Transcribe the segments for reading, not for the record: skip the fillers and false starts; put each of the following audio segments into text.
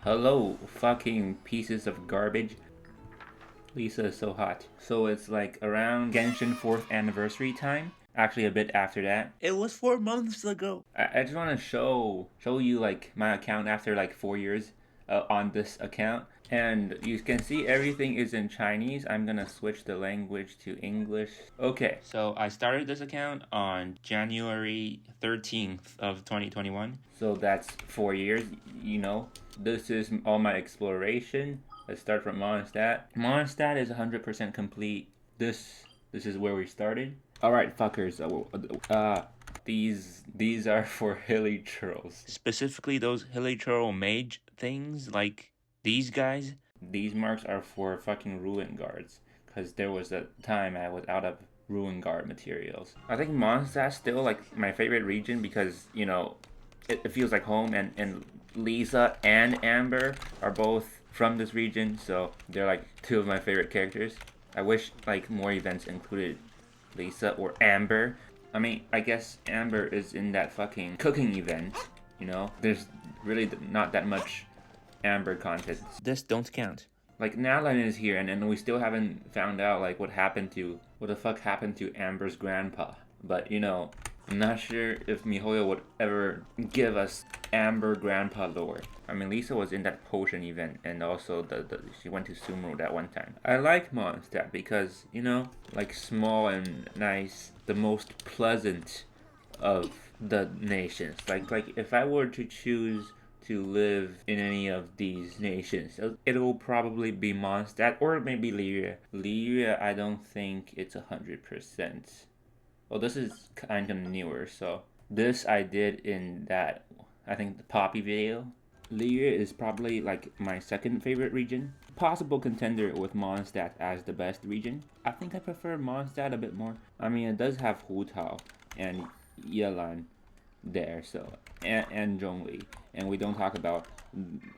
Hello, fucking pieces of garbage. Lisa is so hot. So it's like around Genshin 4th anniversary time. Actually, a bit after that. It was 4 months ago. I just want to show you like my account after like 4 years on this account. And you can see everything is in Chinese. I'm gonna switch the language to English. Okay, so I started this account on January 13th of 2021. So that's 4 years, you know. This is all my exploration. Let's start from Mondstadt. Mondstadt is 100% complete. This is where we started. All right, fuckers. These are for hilly churls. Specifically, those hilly churl mage things, like these guys. These marks are for fucking ruin guards, because there was a time I was out of ruin guard materials. I think Mondstadt's still like my favorite region because, you know, it feels like home, and Lisa and Amber are both from this region, so they're like two of my favorite characters. I wish like more events included Lisa or Amber. I mean, I guess Amber is in that fucking cooking event, you know? There's really not that much Amber content. This don't count. Like, Natlan is here, and we still haven't found out, like, what the fuck happened to Amber's grandpa. But, you know, I'm not sure if MiHoYo would ever give us Amber grandpa lore. I mean, Lisa was in that potion event, and also she went to Sumeru that one time. I like Mondstadt because, you know, like small and nice, the most pleasant of the nations. Like if I were to choose to live in any of these nations, it will probably be Mondstadt or maybe Liyue. Liyue, I don't think it's 100%. Well, this is kind of newer, so this I did in that, I think, the Poppy video. Liyue is probably like my second favorite region. Possible contender with Mondstadt as the best region. I think I prefer Mondstadt a bit more. I mean, it does have Hu Tao and Yelan there, so and Zhongli, and we don't talk about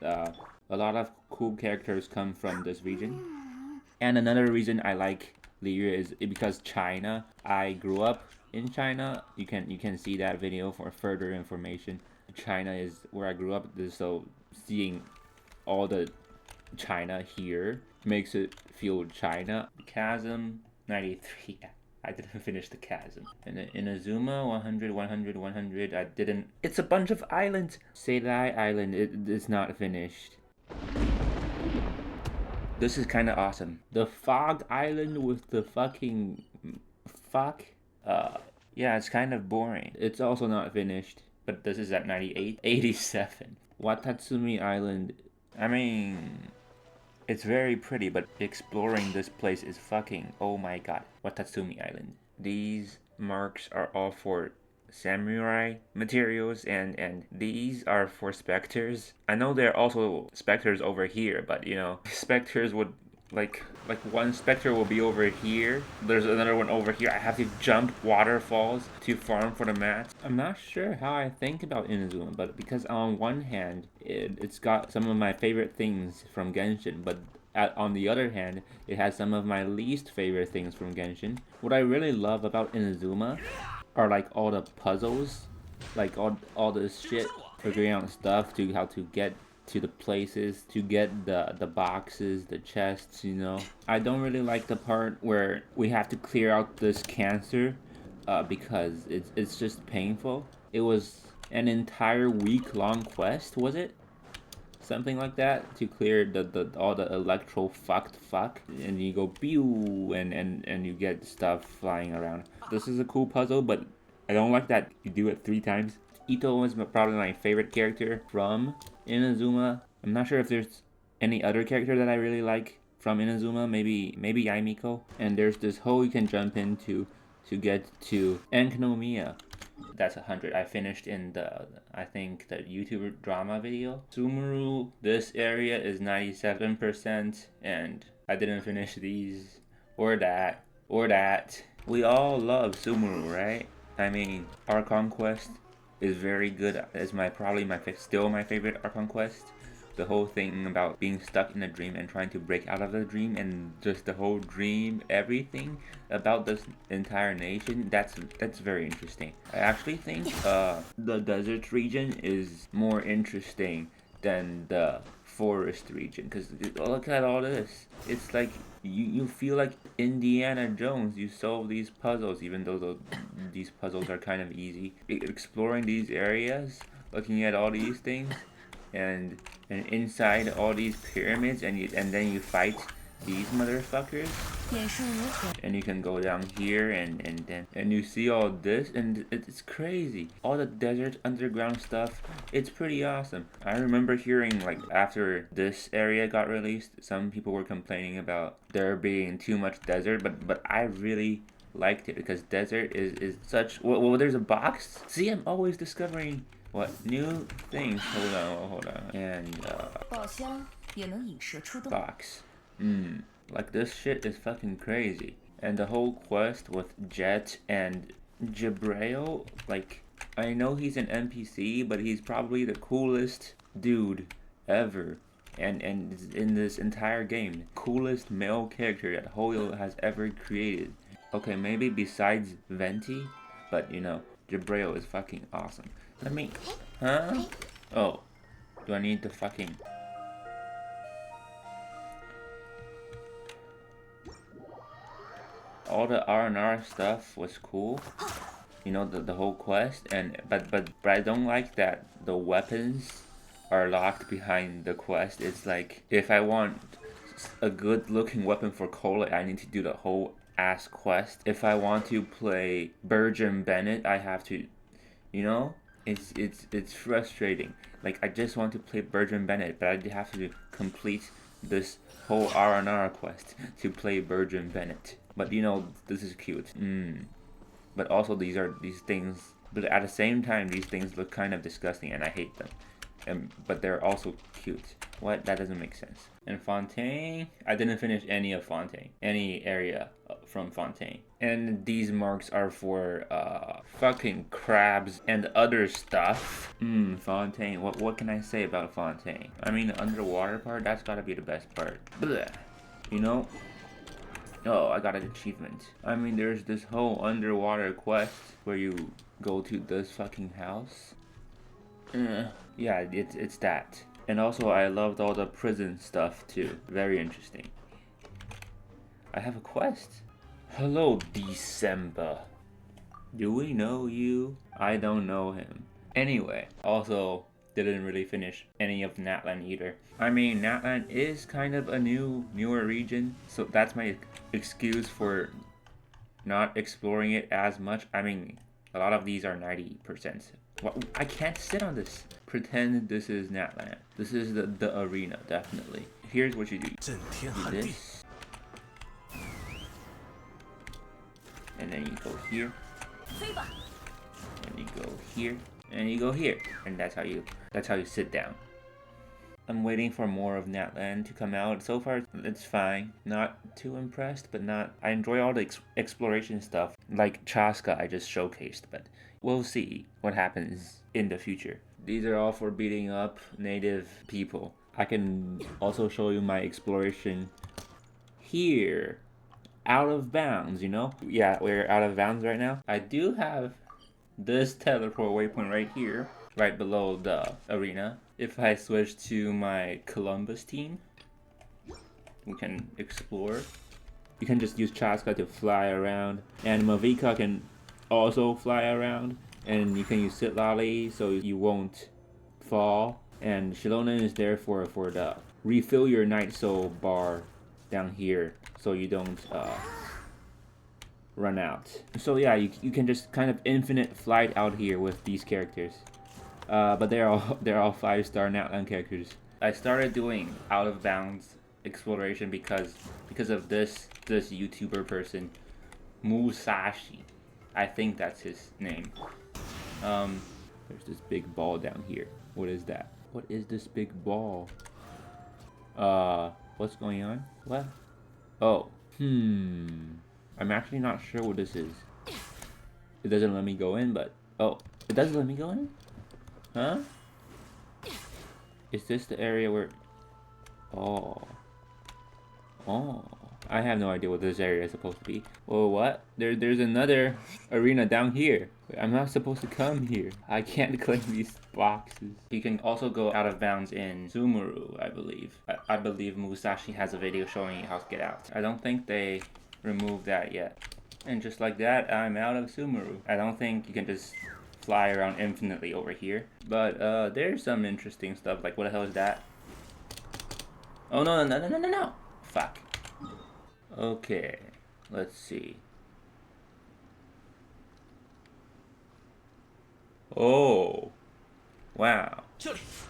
a lot of cool characters come from this region. And another reason I like Liyue is because China. I grew up in China. You can see that video for further information. China is where I grew up, so seeing all the China here makes it feel China. Chasm 93. I didn't finish the chasm. And Inazuma 100, 100, 100. I didn't. It's a bunch of islands. Seidai Island. It is not finished. This is kind of awesome. The Fog Island with the fucking fuck. Yeah, it's kind of boring. It's also not finished. But this is at 98. 87. Watatsumi Island. I mean, it's very pretty, but exploring this place is fucking, oh my god. Watatsumi Island. These marks are all for samurai materials, and these are for specters. I know there are also specters over here, but you know, specters would like one specter will be over here, there's another one over here. I have to jump waterfalls to farm for the mats. I'm not sure how I think about Inazuma, but because on one hand it's got some of my favorite things from Genshin, but on the other hand, it has some of my least favorite things from Genshin. What I really love about Inazuma are like all the puzzles, like all this shit, figuring out stuff to how to get to the places, to get the boxes, the chests, you know. I don't really like the part where we have to clear out this cancer because it's just painful. It was an entire week-long quest, was it? Something like that, to clear all the electro fuck, and you go pew and you get stuff flying around. This is a cool puzzle, but I don't like that you do it 3 times. Ito is probably my favorite character from Inazuma. I'm not sure if there's any other character that I really like from Inazuma. Maybe Yae Miko. And there's this hole you can jump into to get to Enkinomiya. That's 100. I finished in I think the YouTuber drama video. Sumeru, this area is 97%, and I didn't finish these or that. We all love Sumeru, right? I mean, our conquest is very good. It's still my favorite Archon quest. The whole thing about being stuck in a dream and trying to break out of the dream, and just the whole dream, everything about this entire nation, that's very interesting. I actually think the desert region is more interesting than the forest region, because look at all this. It's like you feel like Indiana Jones. You solve these puzzles, even though these puzzles are kind of easy. Exploring these areas, looking at all these things, and inside all these pyramids, and then you fight these motherfuckers, and you can go down here and you see all this, and it's crazy. All the desert underground stuff, it's pretty awesome. I remember hearing, like, after this area got released, some people were complaining about there being too much desert, but I really liked it, because desert is such, well, there's a box. See, I'm always discovering what new things. Hold on, and box. Like, this shit is fucking crazy. And the whole quest with Jet and Jabrail, like, I know he's an NPC, but he's probably the coolest dude ever. And in this entire game, coolest male character that Hoyo has ever created. Okay, maybe besides Venti, but you know, Jabrail is fucking awesome. Let me, huh? Oh, do I need the fucking... All the R&R stuff was cool, you know, the whole quest, and but I don't like that the weapons are locked behind the quest. It's like, if I want a good looking weapon for Cola, I need to do the whole ass quest. If I want to play Virgin Bennett, I have to, you know, it's frustrating. Like, I just want to play Virgin Bennett, but I have to complete this whole R&R quest to play Virgin Bennett. But you know, this is cute. But also these things, but at the same time, these things look kind of disgusting and I hate them. But they're also cute. What? That doesn't make sense. And Fontaine, I didn't finish any of Fontaine, any area from Fontaine. And these marks are for fucking crabs and other stuff. Fontaine, what can I say about Fontaine? I mean, the underwater part, that's gotta be the best part. Blech. You know? Oh, I got an achievement. I mean, there's this whole underwater quest where you go to this fucking house. Yeah, it's that. And also, I loved all the prison stuff too. Very interesting. I have a quest. Hello, December. Do we know you? I don't know him. Anyway, also didn't really finish any of Natlan either. I mean, Natlan is kind of a newer region, so that's my excuse for not exploring it as much. I mean, a lot of these are 90%. What? I can't sit on this. Pretend this is Natlan. This is the arena, definitely. Here's what you do. Do this. And then you go here. And you go here. And you go here. And that's how you sit down. I'm waiting for more of Natlan to come out. So far, it's fine. Not too impressed, but not... I enjoy all the exploration stuff, like Chaska I just showcased, but we'll see what happens in the future. These are all for beating up native people. I can also show you my exploration here. Out of bounds, you know? Yeah, we're out of bounds right now. I do have this teleport waypoint right here, right below the arena. If I switch to my Columbus team, we can explore. You can just use Chaska to fly around, and Mavika can also fly around, and you can use Sit Lolly so you won't fall. And Shilonen is there for the refill your Night Soul bar down here so you don't run out. So yeah, you can just kind of infinite flight out here with these characters. But they're all 5-star Natlan characters. I started doing out of bounds exploration because of this YouTuber person, Musashi. I think that's his name. There's this big ball down here. What is that? What is this big ball? What's going on? What? Oh, I'm actually not sure what this is. It doesn't let me go in, but oh, it doesn't let me go in? Huh? Is this the area where... Oh. I have no idea what this area is supposed to be. Well, what? There's another arena down here. I'm not supposed to come here. I can't claim these boxes. You can also go out of bounds in Sumeru, I believe. I believe Musashi has a video showing you how to get out. I don't think they removed that yet. And just like that, I'm out of Sumeru. I don't think you can just fly around infinitely over here. But there's some interesting stuff. Like, what the hell is that? Oh, no. Fuck. Okay, let's see. Oh, wow.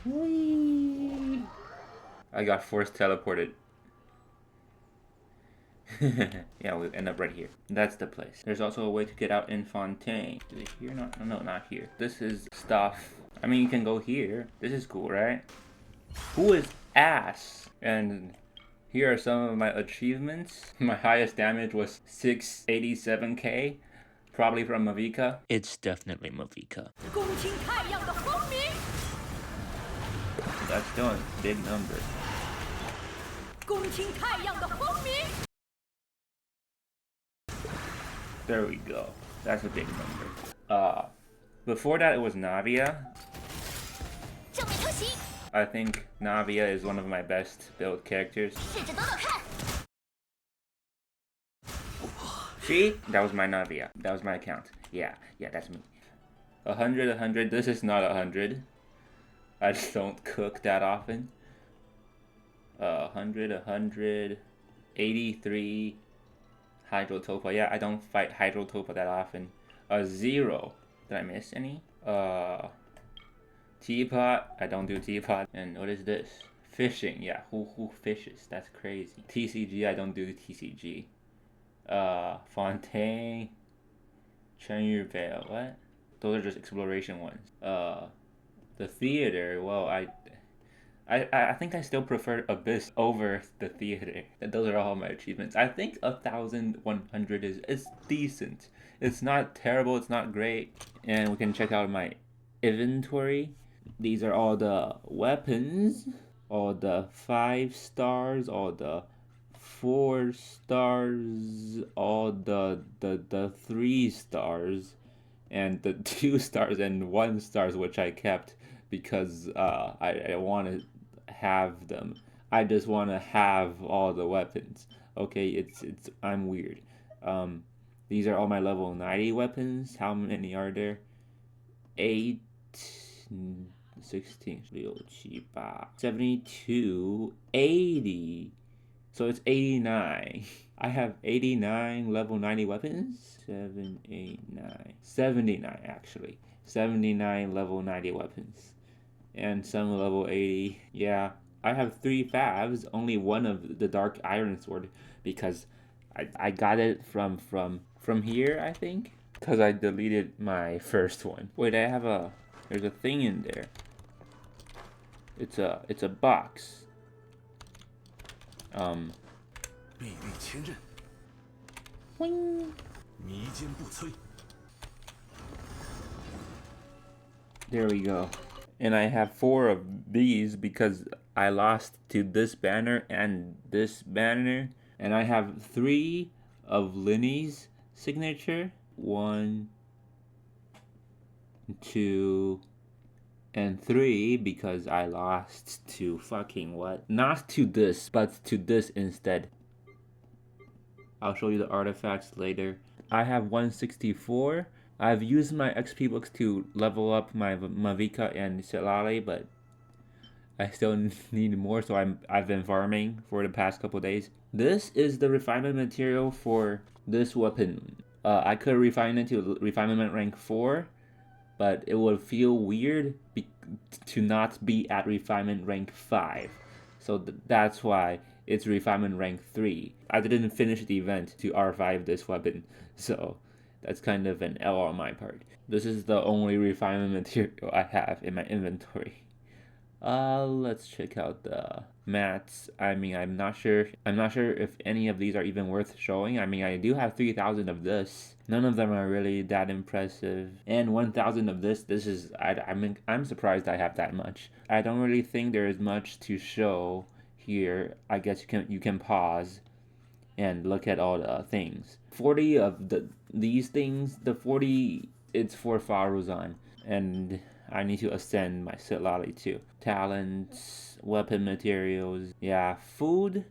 Whee! I got force teleported. Yeah, we'll end up right here. That's the place. There's also a way to get out in Fontaine. Is it here? No, not here. This is stuff. I mean, you can go here. This is cool, right? Who is ass? And here are some of my achievements. My highest damage was 687k, probably from Mavika. It's definitely Mavika. That's still a big number. There we go. That's a big number. Before that it was Navia. I think Navia is one of my best built characters. See? That was my Navia. That was my account. Yeah, that's me. 100. This is not 100. I just don't cook that often. 100. 83. Hydrotopa. Yeah, I don't fight Hydrotopa that often. 0. Did I miss any? Teapot, I don't do teapot. And what is this? Fishing, yeah, who fishes? That's crazy. TCG, I don't do TCG. Fontaine, Chenyu Vale, what? Those are just exploration ones. The theater, well, I think I still prefer Abyss over the theater. Those are all my achievements. I think 1100 is decent. It's not terrible, it's not great. And we can check out my inventory. These are all the weapons, all the 5 stars, all the 4 stars, all the 3 stars, and the 2 stars and 1 stars, which I kept because I want to have them. I just want to have all the weapons. Okay, I'm weird. These are all my level 90 weapons. How many are there? 8, 16, 72, 80. So it's 89. I have 89 level 90 weapons. 7, 8, 9. 79 actually. 79 level 90 weapons. And some level 80. Yeah. I have 3 favs, only one of the Dark Iron Sword because I got it from here, I think. Because I deleted my first one. Wait, there's a thing in there. It's a box. There we go. And I have 4 of these because I lost to this banner and this banner. And I have 3 of Linny's signature. 1, 2, and 3 because I lost to fucking what? Not to this, but to this instead. I'll show you the artifacts later. I have 164. I've used my XP books to level up my Mavika and Selale, but I still need more, so I've been farming for the past couple days. This is the refinement material for this weapon. I could refine it to refinement rank 4, but it would feel weird to not be at refinement rank 5. So that's why it's refinement rank 3. I didn't finish the event to R5 this weapon, so that's kind of an L on my part. This is the only refinement material I have in my inventory. Let's check out the mats. I mean, I'm not sure if any of these are even worth showing. I mean, I do have 3,000 of this. None of them are really that impressive. And 1,000 of this. This is, I'm surprised I have that much. I don't really think there is much to show here. I guess you can pause and look at all the things. 40 of these things, the 40 it's for Faruzan, and I need to ascend my Sitlali too. Talents, weapon materials, yeah, food.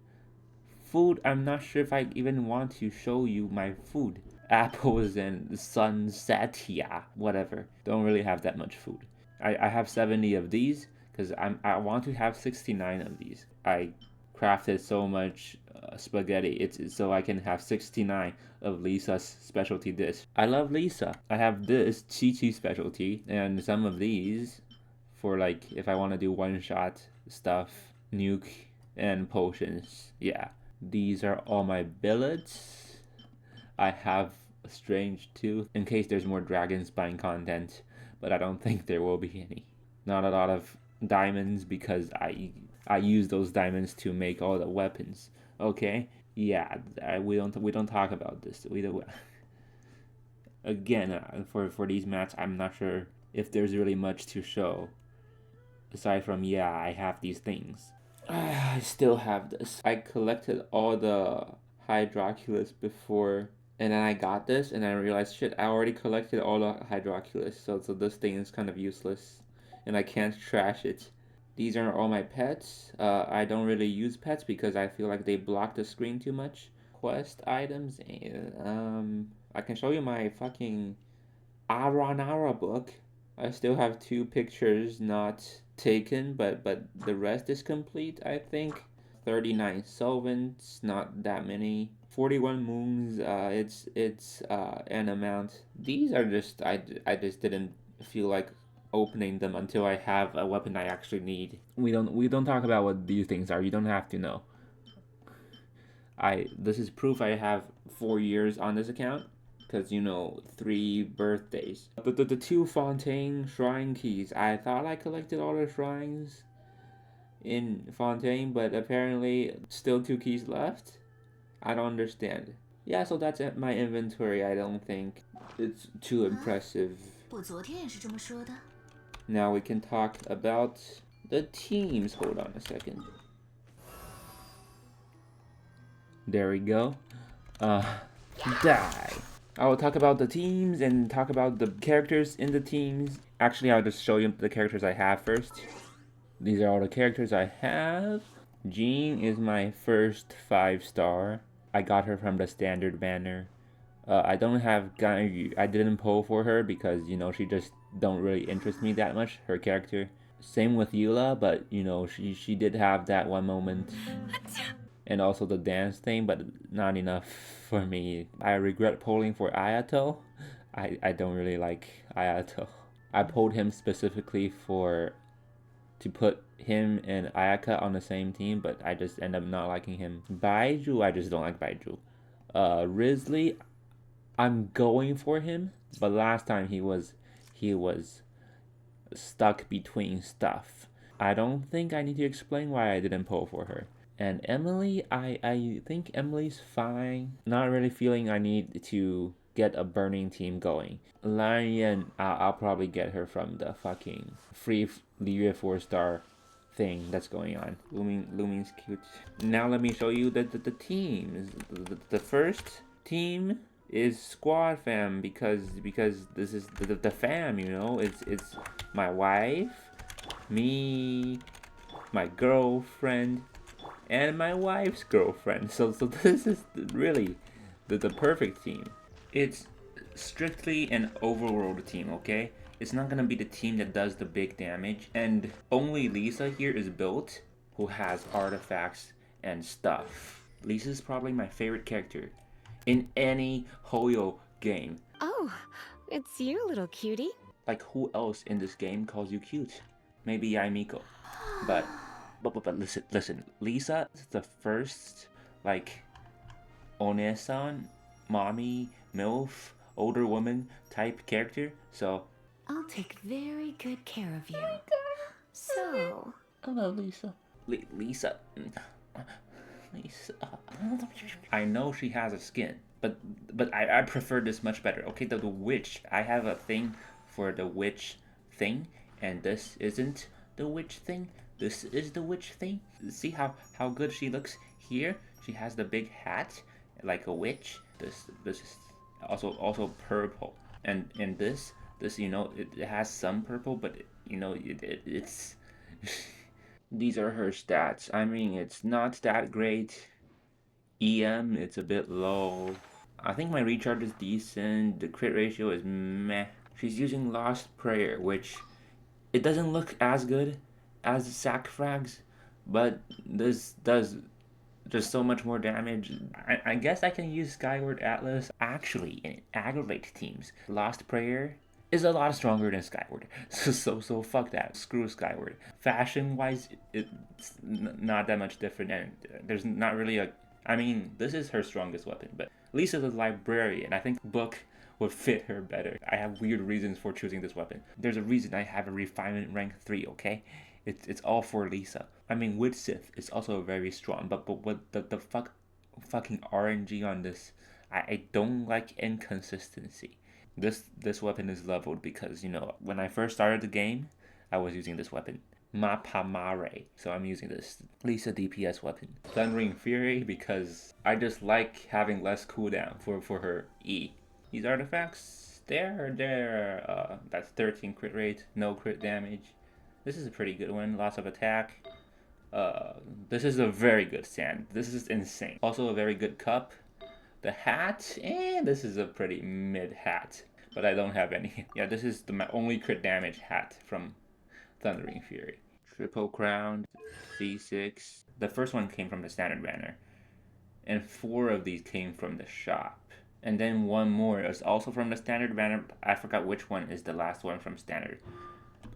Food, I'm not sure if I even want to show you my food. Apples and sunsetia, whatever. Don't really have that much food. I have 70 of these because I want to have 69 of these. I crafted so much spaghetti it's so I can have 69 of Lisa's specialty dish. I love Lisa. I have this Chi specialty and some of these for like if I want to do one shot stuff, nuke and potions. Yeah, these are all my billets. I have a strange tooth in case there's more dragon spine content, but I don't think there will be any. Not a lot of diamonds because I use those diamonds to make all the weapons. Okay, yeah, we don't talk about this. We don't. Again, for these mats, I'm not sure if there's really much to show. Aside from yeah, I have these things. I still have this. I collected all the Hydroculus before, and then I got this, and I realized shit, I already collected all the Hydroculus, so this thing is kind of useless, and I can't trash it. These are all my pets. I don't really use pets because I feel like they block the screen too much. Quest items. I can show you my fucking Aranara book. I still have 2 pictures not taken, but the rest is complete, I think. 39 solvents, not that many. 41 moons, it's an amount. These are just, I just didn't feel like opening them until I have a weapon I actually need. We don't talk about what these things are. You don't have to know. This is proof I have 4 years on this account because 3 birthdays. The 2 Fontaine shrine keys. I thought I collected all the shrines in Fontaine, but apparently still 2 keys left. I don't understand. Yeah, so that's my inventory. I don't think it's too impressive. Now we can talk about the teams. Hold on a second. There we go. Die. I will talk about the teams and talk about the characters in the teams. Actually, I'll just show you the characters I have first. These are all the characters I have. Jean is my first 5-star. I got her from the standard banner. I don't have I didn't pull for her because she just don't really interest me that much, her character. Same with Eula, but she did have that one moment. And also the dance thing, but not enough for me. I regret pulling for Ayato. I don't really like Ayato. I pulled him specifically to put him and Ayaka on the same team, but I just end up not liking him. Beidou, I just don't like Beidou. Risley, I'm going for him, but last time he was stuck between stuff. I don't think I need to explain why I didn't pull for her. And Emily, I think Emily's fine. Not really feeling I need to get a burning team going. Lion, I'll probably get her from the fucking free Liyue 4-star thing that's going on. Looming's cute. Now let me show you the teams. The first team is Squad Fam because this is the fam, It's my wife, me, my girlfriend, and my wife's girlfriend. So this is really the perfect team. It's strictly an overworld team, okay? It's not gonna be the team that does the big damage, and only Lisa here is built who has artifacts and stuff. Lisa's probably my favorite character in any Hoyo game. Oh, it's you, little cutie. Like, who else in this game calls you cute? Maybe Yae Miko. But listen, Lisa is the first, like, Onesan, mommy, MILF, older woman type character, so... I'll take very good care of you. So... Hello, Lisa. Lisa... Lisa... I know she has a skin, but I prefer this much better. Okay, the witch. I have a thing for the witch thing, and this isn't the witch thing. This is the witch thing. See how good she looks here? She has the big hat. like a witch. This is also purple, and this you know it has some purple, but you know it's these are her stats. I mean, it's not that great. EM, it's a bit low. I think my recharge is decent. The crit ratio is meh. She's using Lost Prayer, which it doesn't look as good as the sack frags, but this does just so much more damage. I guess I can use Skyward Atlas. Actually, in Aggravate teams, Lost Prayer is a lot stronger than Skyward. So fuck that. Screw Skyward. Fashion wise, it's not that much different, and there's not really a. I mean, this is her strongest weapon, but Lisa's a librarian. I think Book would fit her better. I have weird reasons for choosing this weapon. There's a reason I have a refinement rank 3, okay? It's all for Lisa. I mean, with Sith, it's also very strong, but what the fucking RNG on this, I don't like inconsistency. This weapon is leveled because, you know, when I first started the game, I was using this weapon. Mapamare. So I'm using this Lisa DPS weapon. Thundering Fury because I just like having less cooldown for her E. These artifacts, that's 13 crit rate, no crit damage. This is a pretty good one, lots of attack. This is a very good stand. This is insane. Also a very good cup. The hat, this is a pretty mid hat, but I don't have any. Yeah, this is my only crit damage hat from Thundering Fury. Triple Crown, C6. The first one came from the standard banner, and 4 of these came from the shop. And then one more is also from the standard banner. I forgot which one is the last one from standard.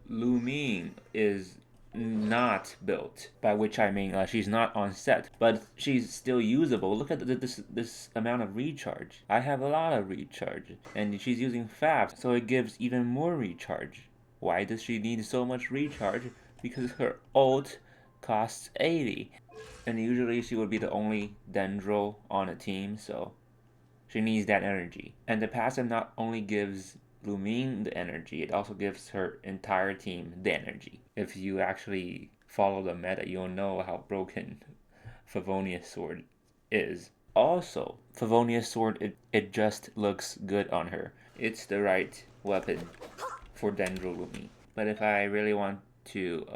Lu Ming is not built, by which I mean she's not on set, but she's still usable. Look at this amount of recharge. I have a lot of recharge, and she's using Fab, so it gives even more recharge. Why does she need so much recharge? Because her ult costs 80, and usually she would be the only Dendro on a team, so she needs that energy. And the passive not only gives Lu Ming the energy, it also gives her entire team the energy. If you actually follow the meta, you'll know how broken Favonius Sword is. Also, Favonius Sword, it just looks good on her. It's the right weapon for Dendro Lu Ming. But if I really want to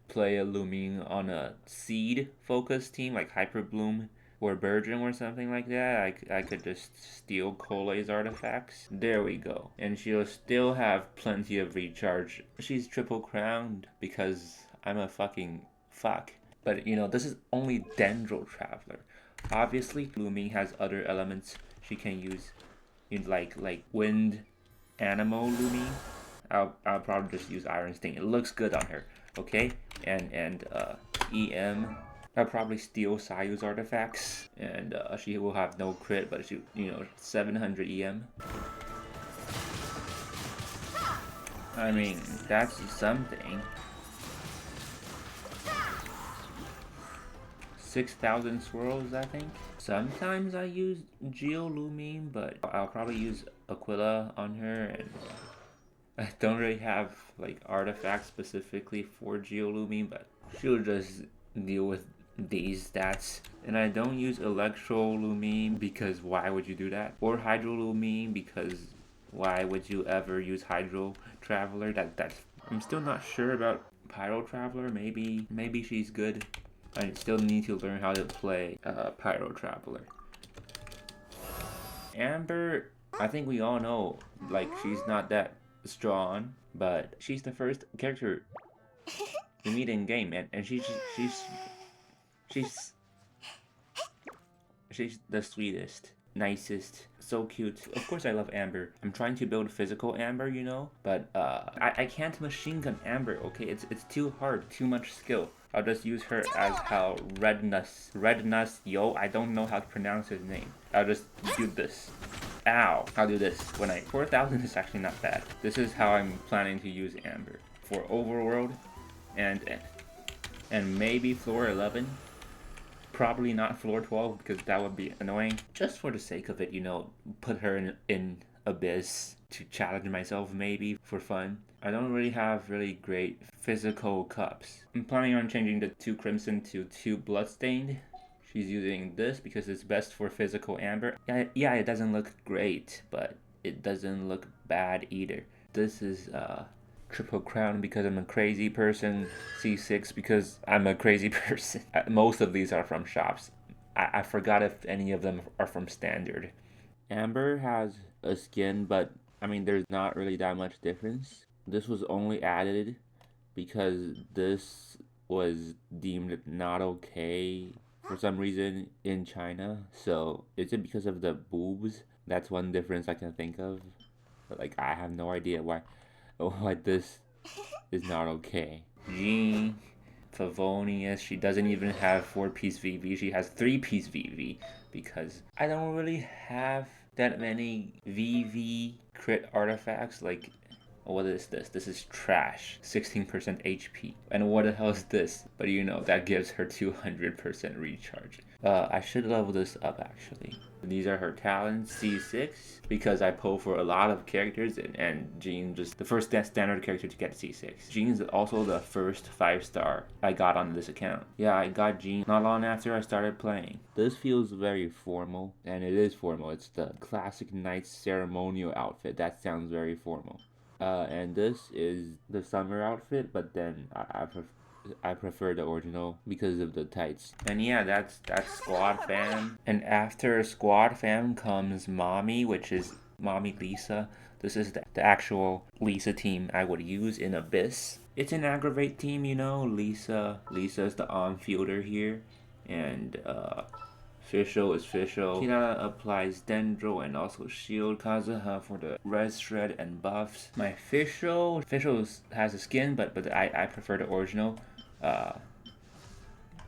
play a Lu Ming on a seed focused team like Hyper Bloom or Burgeon or something like that, I could just steal Cole's artifacts. There we go. And she'll still have plenty of recharge. She's triple crowned because I'm a fucking fuck. But you know, this is only Dendro Traveler. Obviously, Lu Ming has other elements she can use, in like Wind, Anemo Lu Ming. I'll probably just use Iron Sting. It looks good on her, okay? And EM. I'll probably steal Sayu's artifacts, and she will have no crit, but she, you know, 700 EM. I mean, that's something. 6,000 swirls, I think. Sometimes I use Geo Lu Ming, but I'll probably use Aquila on her, and I don't really have like artifacts specifically for Geo Lu Ming, but she'll just deal with these stats. And I don't use Electro Lu Ming because why would you do that? Or Hydro Lu Ming because why would you ever use Hydro Traveler? That's I'm still not sure about Pyro Traveler. Maybe she's good. I still need to learn how to play Pyro Traveler. Amber, I think we all know, like, she's not that strong, but she's the first character you meet in game, and she's the sweetest, nicest, so cute. Of course I love Amber. I'm trying to build physical Amber, you know, but I can't machine gun Amber, okay? It's too hard, too much skill. I'll just use her as how Rednus, yo, I don't know how to pronounce his name. I'll just do this. Ow. I'll do this. 4,000 is actually not bad. This is how I'm planning to use Amber. For overworld and maybe floor 11. Probably not floor 12 because that would be annoying. Just for the sake of it, you know, put her in Abyss to challenge myself maybe for fun. I don't really have really great physical cups. I'm planning on changing the 2 Crimson to 2 Bloodstained. She's using this because it's best for physical amber. Yeah, it doesn't look great, but it doesn't look bad either. This is Triple Crown because I'm a crazy person. C6 because I'm a crazy person. Most of these are from shops. I forgot if any of them are from standard. Amber has a skin, but I mean, there's not really that much difference. This was only added because this was deemed not okay for some reason in China. So is it because of the boobs? That's one difference I can think of. But like, I have no idea why this is not okay. Jean, Favonius, she doesn't even have 4-piece VV. She has 3-piece VV because I don't really have that many VV crit artifacts. Like, what is this? This is trash. 16% HP. And what the hell is this? But you know, that gives her 200% recharge. I should level this up actually. These are her talents, C6, because I pull for a lot of characters, and Jean just the first standard character to get C6. Jean is also the first 5-star I got on this account. Yeah, I got Jean not long after I started playing. This feels very formal, and it is formal. It's the classic knight ceremonial outfit. That sounds very formal. And this is the summer outfit, but then I prefer the original because of the tights. And yeah, that's Squad Fam. And after Squad Fam comes Mommy, which is Mommy Lisa. This is the actual Lisa team I would use in Abyss. It's an Aggravate team, you know. Lisa is the on-fielder here. And Fischl is Fischl. Kirara applies Dendro and also Shield. Kazuha for the red shred and buffs. My Fischl has a skin, but I prefer the original.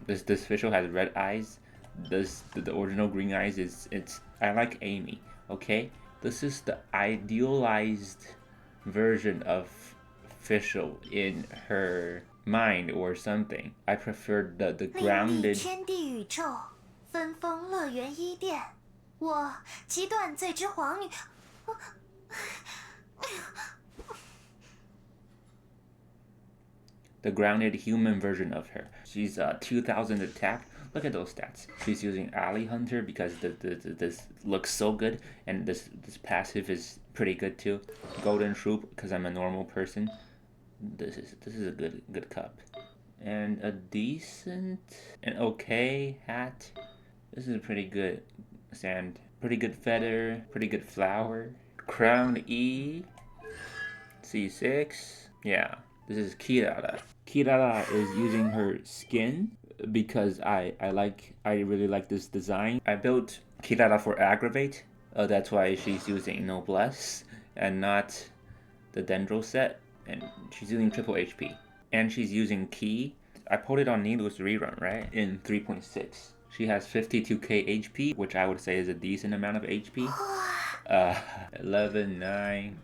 This Fischl has red eyes. The original green eyes I like Amy. Okay, this is the idealized version of Fischl in her mind or something. I prefer the grounded. 天地宇宙，分封乐园一殿，我击断这只皇女。The grounded human version of her. She's 2000 attack. Look at those stats. She's using Alley Hunter because this looks so good, and this passive is pretty good too. Golden Troop because I'm a normal person. This is a good cup. And a decent and okay hat. This is a pretty good sand. Pretty good feather. Pretty good flower. Crown E. C6. Yeah. This is Kirara. Kirara is using her skin because I really like this design. I built Kirara for Aggravate. That's why she's using Noblesse and not the Dendro set. And she's using triple HP. And she's using Ki. I pulled it on Nilu's rerun, right? In 3.6. She has 52k HP, which I would say is a decent amount of HP. 11, 9.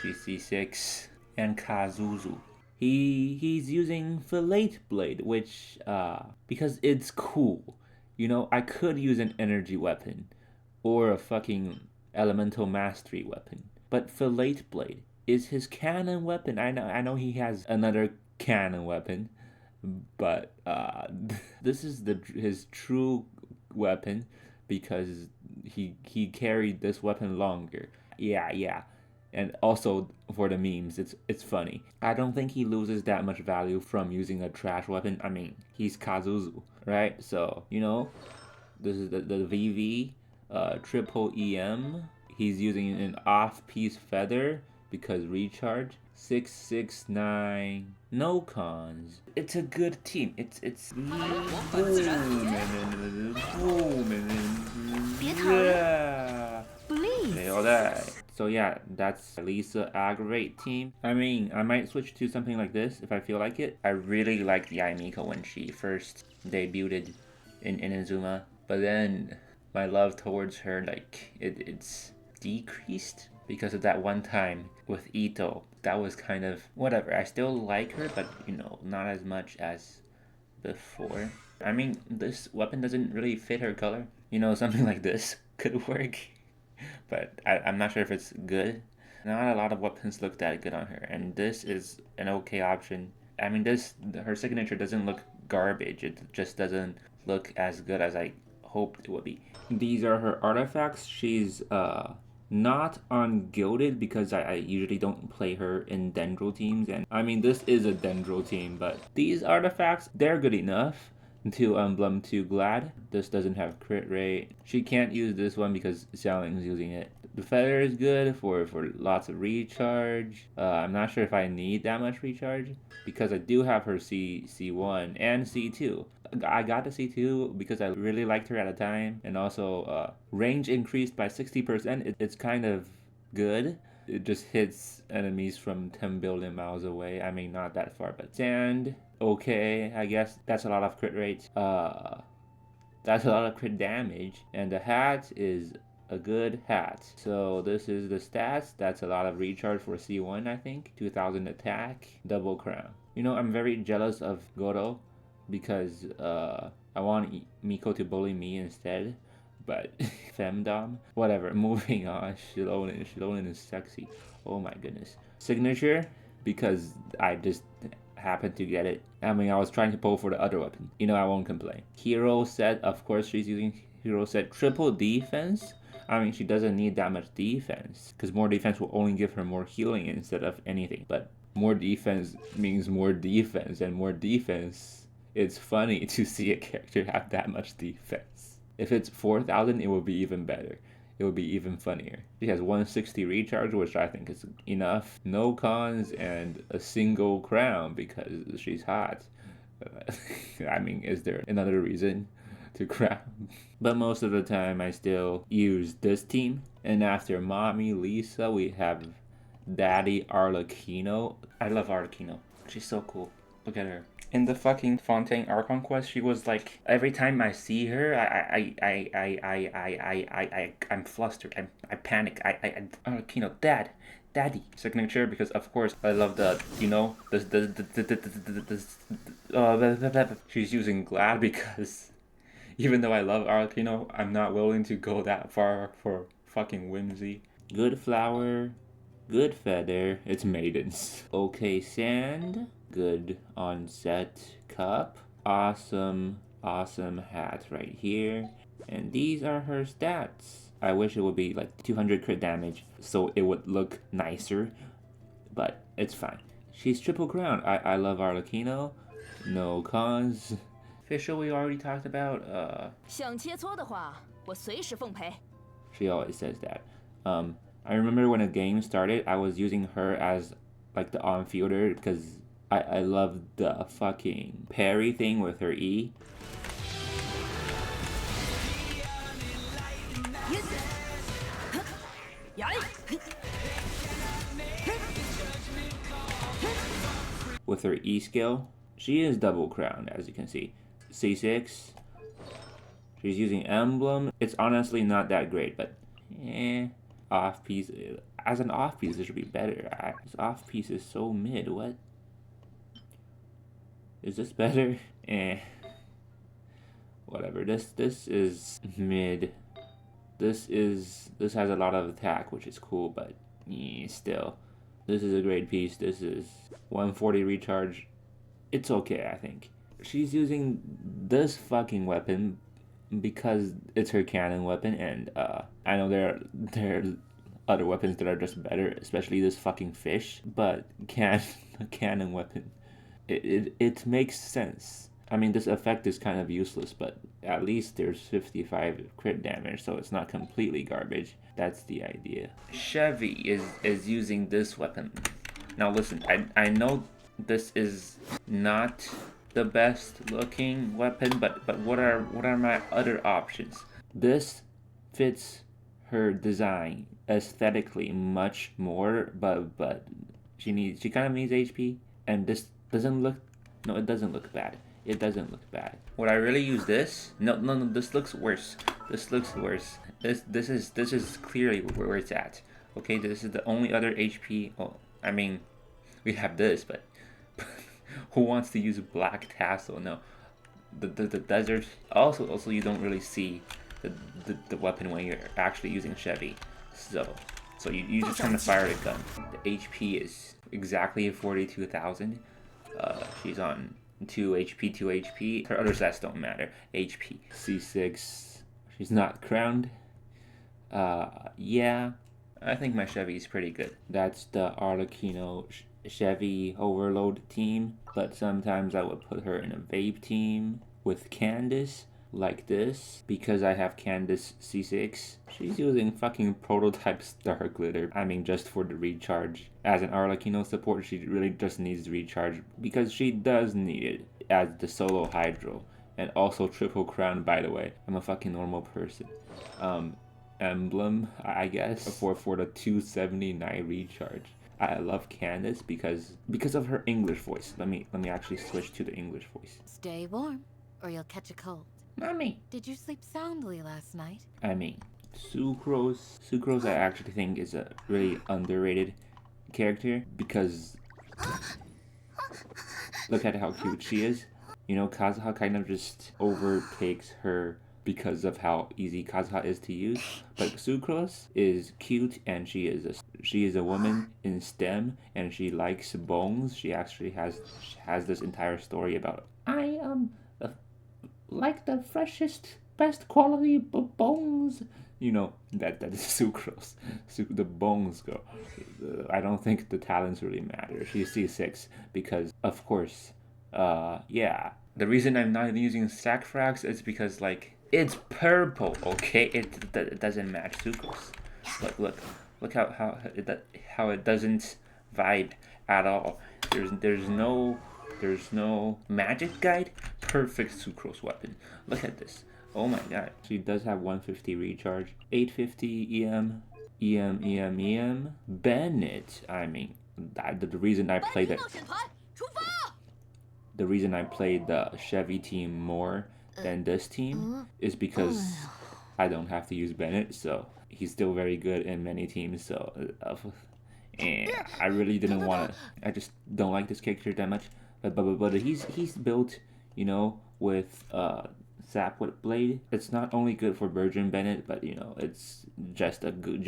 She's C6. And Kazuzu. He's using Fillet Blade, which because it's cool. You know, I could use an energy weapon or a fucking elemental mastery weapon, but Fillet Blade is his canon weapon. I know he has another canon weapon, but this is his true weapon because he carried this weapon longer. Yeah. And also for the memes, it's funny. I don't think he loses that much value from using a trash weapon. I mean, he's Kazuzu, right? So, you know, this is the VV, triple EM. He's using an off-piece feather because recharge. 669. No cons. It's a good team. It's yeah. Please. All that. So yeah, that's Lisa Aggravate team. I mean, I might switch to something like this if I feel like it. I really liked Yae Miko when she first debuted in Inazuma, but then my love towards her, like, it's decreased because of that one time with Ito. That was kind of whatever. I still like her, but you know, not as much as before. I mean, this weapon doesn't really fit her color. You know, something like this could work. But I'm not sure if it's good. Not a lot of weapons look that good on her, and this is an okay option. I mean, her signature doesn't look garbage. It just doesn't look as good as I hoped it would be. These are her artifacts. She's not on Gilded because I usually don't play her in Dendro teams, and I mean this is a Dendro team, but these artifacts, they're good enough to emblem to Glad. This doesn't have crit rate. She can't use this one because Xiangling's using it. The feather is good for lots of recharge. I'm not sure if I need that much recharge because I do have her C1 and C2. I got the C2 because I really liked her at the time, and also range increased by 60%. It's kind of good. It just hits enemies from 10 billion miles away. I mean, not that far, but sand, okay, I guess that's a lot of crit rate. That's a lot of crit damage, and the hat is a good hat. So this is the stats. That's a lot of recharge for C1, I think. 2000 attack, double crown. You know, I'm very jealous of Goro because I want Miko to bully me instead, but femdom, whatever. Moving on. Shilonen is sexy. Oh my goodness. Signature, because I just happened to get it. I mean, I was trying to pull for the other weapon. You know, I won't complain. Hero set, of course she's using hero set. Triple defense. I mean, she doesn't need that much defense because more defense will only give her more healing instead of anything. But more defense means more defense, and more defense, it's funny to see a character have that much defense. If it's 4,000, it will be even better. It will be even funnier. She has 160 recharge, which I think is enough. No cons and a single crown because she's hot. I mean, is there another reason to crown? But most of the time, I still use this team. And after Mommy Lisa, we have Daddy Arlecchino. I love Arlecchino. She's so cool. Look at her. In the fucking Fontaine Archon quest, she was like, every time I see her, I'm flustered. I panic. Arlecchino, Daddy. Signature, because of course I love the, you know, she's using Glad because even though I love Arlecchino, I'm not willing to go that far for fucking whimsy. Good flower, good feather. It's maidens. Okay, sand. Good onset cup. Awesome hat right here. And these are her stats. I wish it would be like 200 crit damage so it would look nicer, but it's fine. She's triple crown. I love Arlecchino. No cons. Fischl we already talked about. She always says that. I remember when a game started, I was using her as like the on-fielder because I love the fucking parry thing with her E. With her E skill, she is double crowned, as you can see. C6. She's using emblem. It's honestly not that great, but off piece. As an off piece, it should be better. This off piece is so mid. What? Is this better? Whatever. This is mid. This has a lot of attack, which is cool, but still. This is a great piece. This is 140 recharge. It's okay, I think. She's using this fucking weapon because it's her cannon weapon, and I know there are other weapons that are just better, especially this fucking fish, but cannon weapon. It makes sense. I mean, this effect is kind of useless, but at least there's 55 crit damage, so it's not completely garbage. That's the idea. Chevy is using this weapon. Now listen, I know this is not the best looking weapon, but what are my other options? This fits her design aesthetically much more, but she kind of needs HP, and this doesn't look. No, it doesn't look bad. It doesn't look bad. Would I really use this? No. This looks worse. This looks worse. This is clearly where it's at. Okay, this is the only other HP. Oh, I mean, we have this, but who wants to use black tassel? No, the desert. Also, you don't really see the weapon when you're actually using Chevy. So you just kind of fire the gun. The HP is exactly 42,000. She's on 2 HP, 2 HP. Her other stats don't matter. HP. C6. She's not crowned. Yeah. I think my Chevy is pretty good. That's the Arlecchino Chevy Overload team. But sometimes I would put her in a vape team with Candace. Like this, because I have Candace C6. She's using fucking prototype Star Glitter. I mean, just for the recharge. As an Arlecchino support, she really just needs the recharge because she does need it as the solo Hydro. And also triple crown, by the way. I'm a fucking normal person. Emblem, I guess, for the 279 recharge. I love Candace because of her English voice. Let me actually switch to the English voice. Stay warm, or you'll catch a cold. Mommy. Did you sleep soundly last night? I mean, Sucrose. Sucrose I actually think is a really underrated character because look at how cute she is. You know, Kazuha kind of just overtakes her because of how easy Kazuha is to use. But Sucrose is cute and she is a woman in STEM and she likes bones. She actually has this entire story about I like the freshest, best quality bones. You know, that is Sucrose. The bones girl. I don't think the talents really matter. She's C6 because, of course, yeah. The reason I'm not using Sackfrax is because, like, it's purple, okay? It doesn't match Sucrose. Look how it doesn't vibe at all. There's no magic guide. Perfect Sucrose weapon. Look at this. Oh my god. She does have 150 recharge. 850 EM. Bennett. I mean, the reason I played that. The reason I played the Chevy team more than this team is because I don't have to use Bennett, so he's still very good in many teams. So, and I really didn't want to. I just don't like this character that much. But he's built, you know, with Sapwood Blade. It's not only good for Virgin Bennett, but you know, it's just a good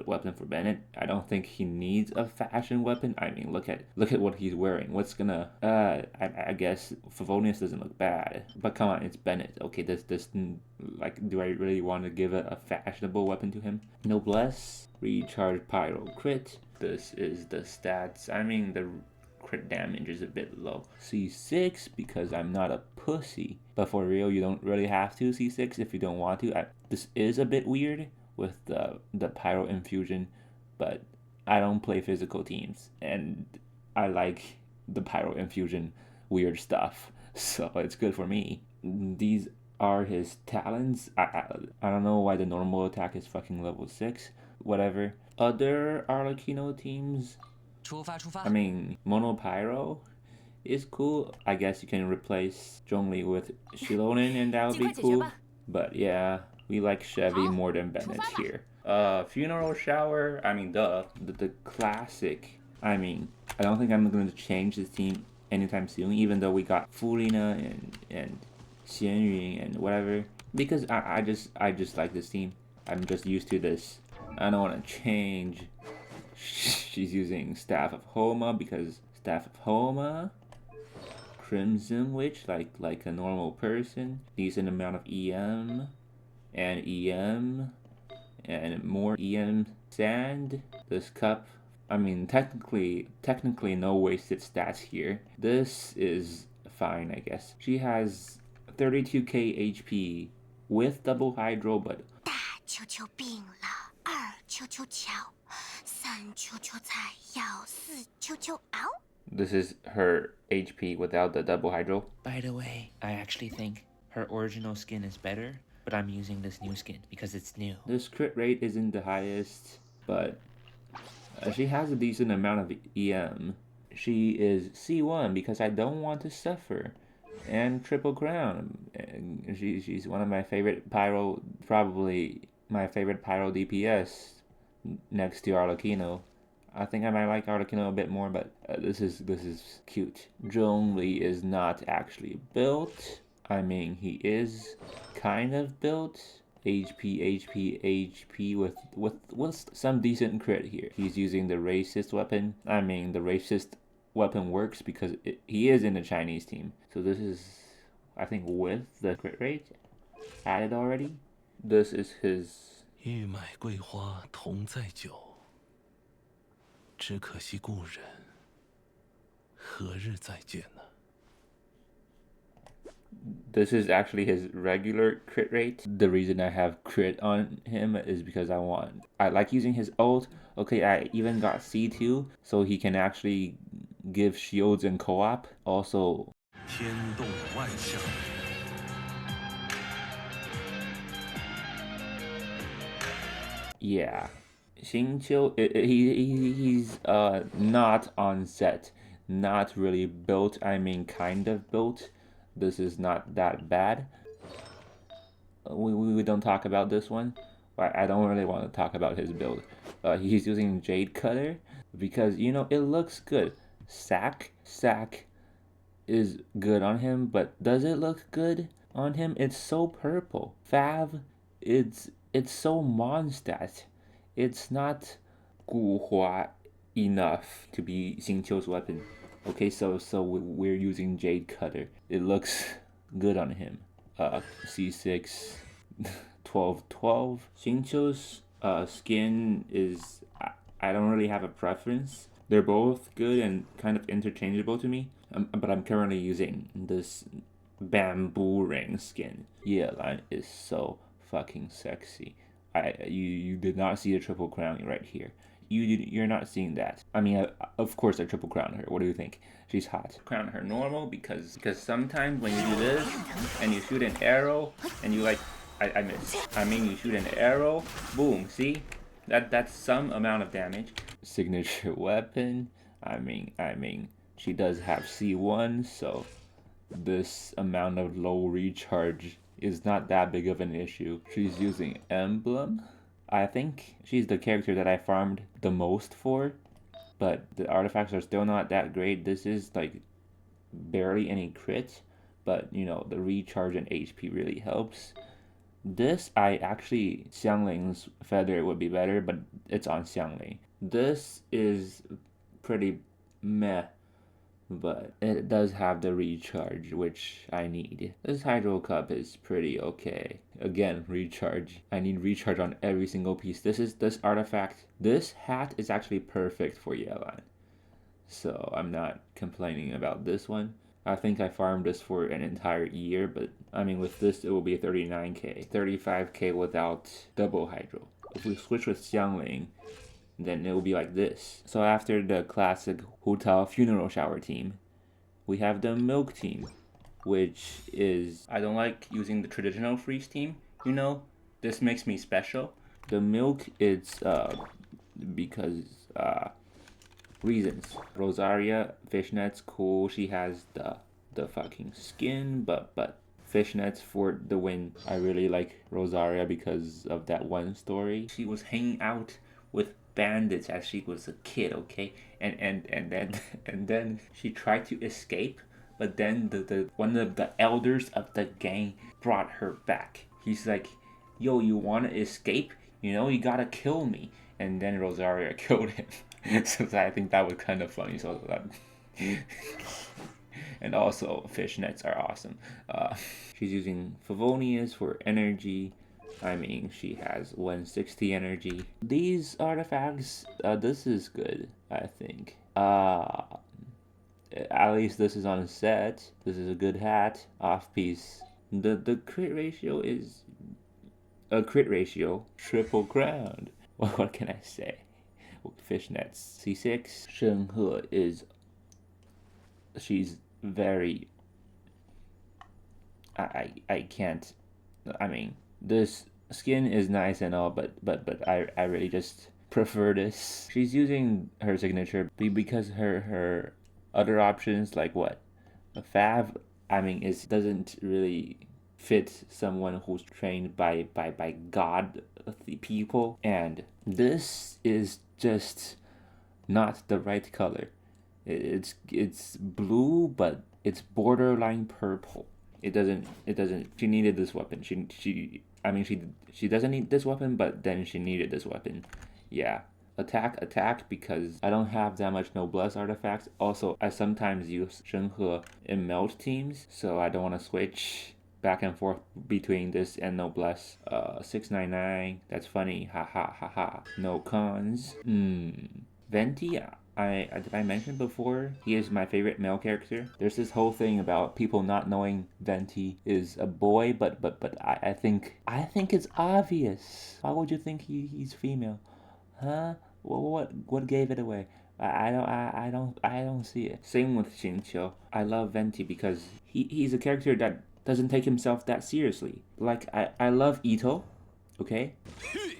weapon for Bennett. I don't think he needs a fashion weapon. I mean, look at what he's wearing. What's gonna I guess Favonius doesn't look bad, but come on, it's Bennett. Okay, this like, do I really want to give a fashionable weapon to him? Noblesse, recharge, pyro, crit. This is the stats. I mean, the crit damage is a bit low. C6 because I'm not a pussy. But for real, you don't really have to C6 if you don't want to. This is a bit weird with the pyro infusion, but I don't play physical teams and I like the pyro infusion weird stuff, so it's good for me. These are his talents. I don't know why the normal attack is fucking level 6. Whatever. Other Arlecchino teams, I mean, Mono Pyro is cool. I guess you can replace Zhongli with Shilonen and that would be cool. But yeah, we like Chevy more than Bennett here. Funeral Shower, I mean, the classic. I mean, I don't think I'm going to change this team anytime soon, even though we got Furina and Xianyun and whatever. Because I just like this team. I'm just used to this. I don't want to change. She's using Staff of Homa because Staff of Homa, Crimson Witch, like a normal person, decent amount of EM, and more EM sand. This cup, I mean, technically no wasted stats here. This is fine, I guess. She has 32k HP with double hydro, but this is her HP without the double hydro. By the way, I actually think her original skin is better, but I'm using this new skin because it's new. This crit rate isn't the highest, but she has a decent amount of EM. She is C1 because I don't want to suffer. And triple crown. And she's one of my favorite pyro, probably my favorite pyro DPS next to Arlecchino. I think I might like Arlecchino a bit more, but this is cute. Zhongli is not actually built. I mean, he is kind of built. HP with some decent crit here. He's using the racist weapon. I mean, the racist weapon works because he is in the Chinese team. So this is, I think, with the crit rate added already. This is his. 欲买桂花同载酒，只可惜故人何日再见呢？ This is actually his regular crit rate. The reason I have crit on him is because I like using his ult. Okay, I even got C2, so he can actually give shields in co-op. Also, 天动万象。 yeah, Xingqiu, he's not on set, not really built. I mean, kind of built. This is not that bad. We don't talk about this one. I don't really want to talk about his build. He's using Jade Cutter because, you know, it looks good. Sack is good on him, but does it look good on him? It's so purple. Fav, it's so Mondstadt. It's not Guhua enough to be Xingqiu's weapon. Okay, so we're using Jade Cutter. It looks good on him. C6, 12. Xingqiu's skin is, I don't really have a preference. They're both good and kind of interchangeable to me. But I'm currently using this bamboo ring skin. Yelan is so fucking sexy. You did not see a triple crown right here. You're not seeing that. I mean, of course I triple crown her. What do you think? She's hot. Crown her normal because sometimes when you do this and you shoot an arrow and you like, I miss. I mean, you shoot an arrow, boom. See, that's some amount of damage. Signature weapon. I mean, she does have C1, so this amount of low recharge is not that big of an issue. She's using Emblem. I think she's the character that I farmed the most for, but the artifacts are still not that great. This is like barely any crit, but you know, the recharge and HP really helps. This, Xiangling's feather would be better, but it's on Xiangling. This is pretty meh, but it does have the recharge, which I need. This Hydro Cup is pretty okay. Again, recharge. I need recharge on every single piece. This artifact. This hat is actually perfect for Yelan, so I'm not complaining about this one. I think I farmed this for an entire year, but I mean, with this it will be 39k, 35k without double Hydro. If we switch with Xiangling, then it will be like this. So after the classic Hu Tao funeral shower team, we have the milk team, which is, I don't like using the traditional freeze team, you know, this makes me special. The milk, it's because reasons. Rosaria, fishnets, cool, she has the fucking skin, but fishnets for the win. I really like Rosaria because of that one story. She was hanging out with bandits as she was a kid, okay, and then she tried to escape, but then the one of the elders of the gang brought her back. He's like, yo, you want to escape, you know, you gotta kill me. And then Rosaria killed him. So I think that was kind of funny. So that and also fishnets are awesome. She's using Favonius for energy. I mean, she has 160 energy. These artifacts, this is good, I think. At least this is on set. This is a good hat. Off piece. The crit ratio is a crit ratio. Triple crowned. What can I say? Fishnets. C6. Shenhe is... She's very... I can't... I mean... This skin is nice and all, but I really just prefer this. She's using her signature because her other options, like what? A Fav, I mean, it doesn't really fit someone who's trained by god people, and this is just not the right color. It's blue, but it's borderline purple. It doesn't. She needed this weapon. She doesn't need this weapon, but then she needed this weapon. Yeah, attack because I don't have that much noblesse artifacts. Also, I sometimes use Shenhe in melt teams, so I don't want to switch back and forth between this and noblesse. 699, that's funny, ha ha ha ha. No cons. Venti, did I mention before? He is my favorite male character. There's this whole thing about people not knowing Venti is a boy, but I think it's obvious. Why would you think he's female? Huh? What gave it away? I don't see it. Same with Xingqiu. I love Venti because he's a character that doesn't take himself that seriously. Like I love Ito, okay?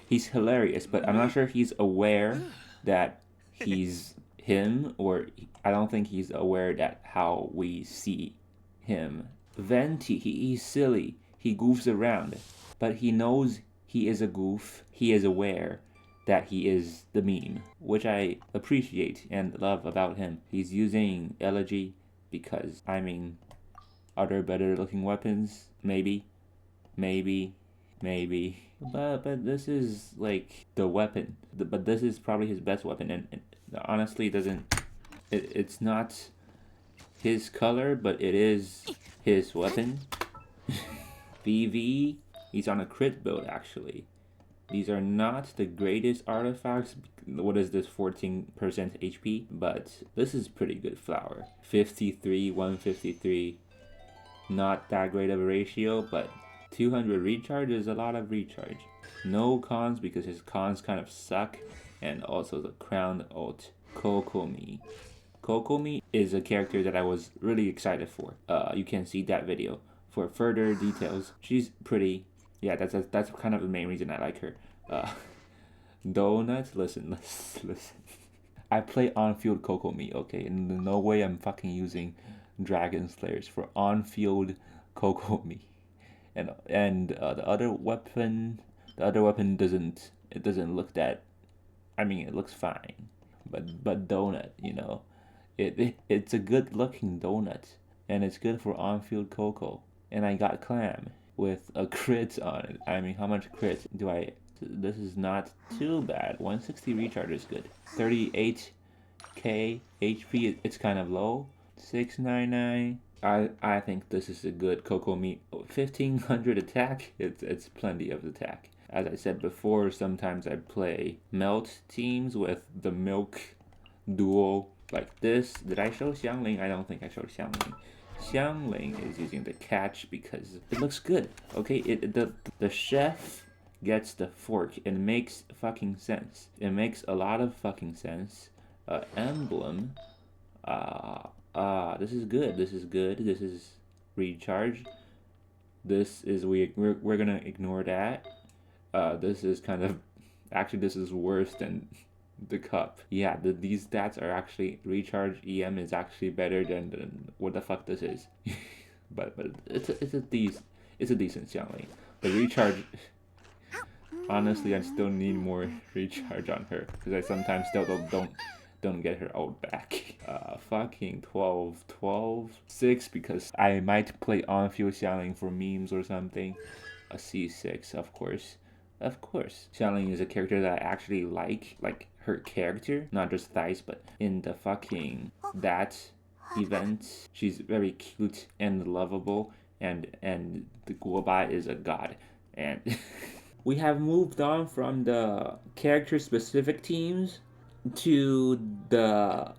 He's hilarious, but I'm not sure he's aware that he's him, or I don't think he's aware that how we see him. Venti, he's silly. He goofs around, but he knows he is a goof. He is aware that he is the meme, which I appreciate and love about him. He's using Elegy because, I mean, are there better looking weapons? Maybe. But this is like the weapon. But this is probably his best weapon, and honestly it's not his color, but it is his weapon. VV, he's on a crit build actually. These are not the greatest artifacts. What is this, 14% HP? But this is pretty good flower. 53, 153. Not that great of a ratio, but 200 recharge is a lot of recharge. No cons because his cons kind of suck. And also the crown ult, Kokomi. Kokomi is a character that I was really excited for. You can see that video for further details. She's pretty. Yeah, that's kind of the main reason I like her. Donut, listen. I play on-field Kokomi, okay? In no way I'm fucking using Dragon Slayers for on-field Kokomi. And the other weapon doesn't look that. I mean, it looks fine, but donut, you know, it's a good looking donut, and it's good for on-field Coco. And I got clam with a crit on it. I mean, how much crit do I? This is not too bad. 160 recharge is good. 38k HP. It's kind of low. 699. I think this is a good Kokomi. 1500 attack. It's plenty of attack. As I said before, sometimes I play melt teams with the milk duo like this. Did I show Xiangling? I don't think I showed Xiangling. Xiangling is using the catch because it looks good. Okay, the chef gets the fork. It makes fucking sense. It makes a lot of fucking sense. Emblem. This is good. This is recharge. This is we're gonna ignore that. This is kind of, actually this is worse than the cup. Yeah, these stats are actually, recharge EM is actually better than what the fuck this is. but it's a decent Xiangling. The recharge, honestly I still need more recharge on her because I sometimes still don't get her ult back. Fucking 12, 6 because I might play on-field Xiangling for memes or something. A C6, of course. Of course. Xiangling is a character that I actually like her character, not just thighs, but in the fucking that event, she's very cute and lovable, and the Guobai is a god. And we have moved on from the character specific teams to the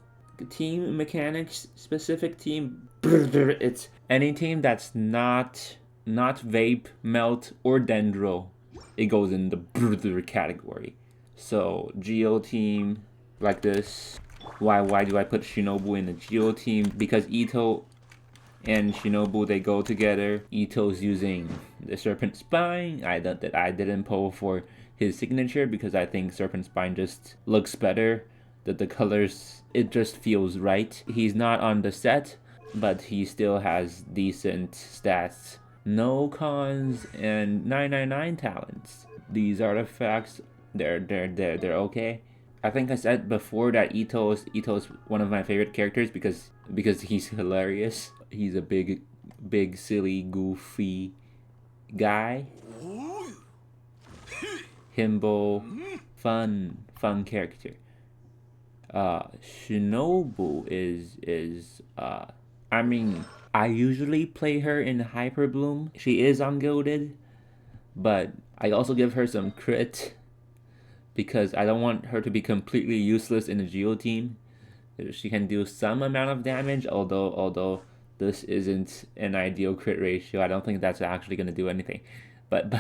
team mechanics specific team. It's any team that's not Vape, Melt, or Dendro. It goes in the brother category. So Geo team like this. Why do I put Shinobu in the Geo team? Because Ito and Shinobu, they go together. Ito's using the Serpent Spine. I didn't pull for his signature because I think Serpent Spine just looks better. The colors, it just feels right. He's not on the set, but he still has decent stats. No cons and 999 talents. These artifacts, they're okay. I think I said before that Ito's one of my favorite characters because he's hilarious. He's a big silly goofy guy. Himbo, fun character. Shinobu is I mean, I usually play her in Hyper Bloom. She is ungilded, but I also give her some crit because I don't want her to be completely useless in the Geo team. She can do some amount of damage, although this isn't an ideal crit ratio. I don't think that's actually going to do anything. But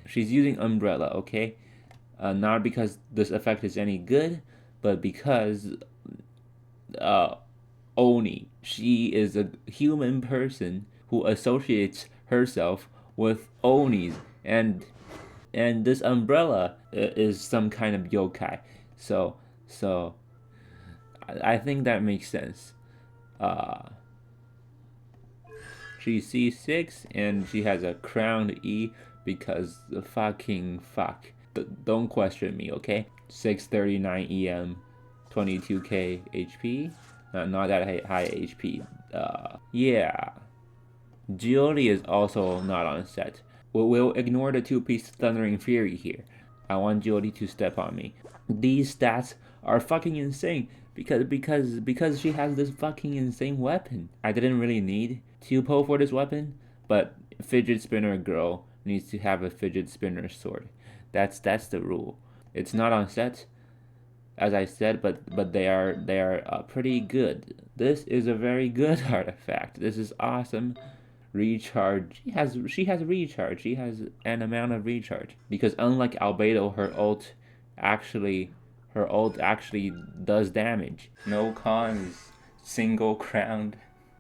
she's using Umbrella, okay? Not because this effect is any good, but because Oni, she is a human person who associates herself with Onis, and this Umbrella is some kind of yokai. So I think that makes sense. She's C6 and she has a crowned E because the fucking fuck. Don't question me, okay? 639 EM, 22k HP. Not that high HP. Yeah. Gioli is also not on set. We'll ignore the two-piece Thundering Fury here. I want Gioli to step on me. These stats are fucking insane because she has this fucking insane weapon. I didn't really need to pull for this weapon, but fidget spinner girl needs to have a fidget spinner sword. That's the rule. It's not on set, as I said, but they are pretty good. This is a very good artifact. This is awesome. Recharge. She has recharge. She has an amount of recharge because unlike Albedo, her ult actually does damage. No cons. Single crowned.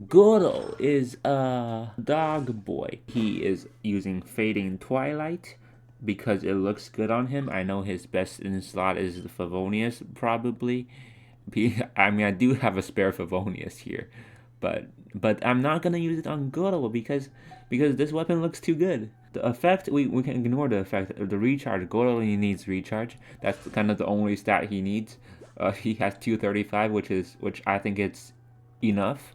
Goro is a dog boy. He is using Fading Twilight because it looks good on him. I know his best in slot is the Favonius, probably. I mean, I do have a spare Favonius here, but I'm not gonna use it on Goro because this weapon looks too good. The effect, we can ignore the effect of the recharge. Goro only needs recharge. That's kind of the only stat he needs. He has 235, which I think it's enough.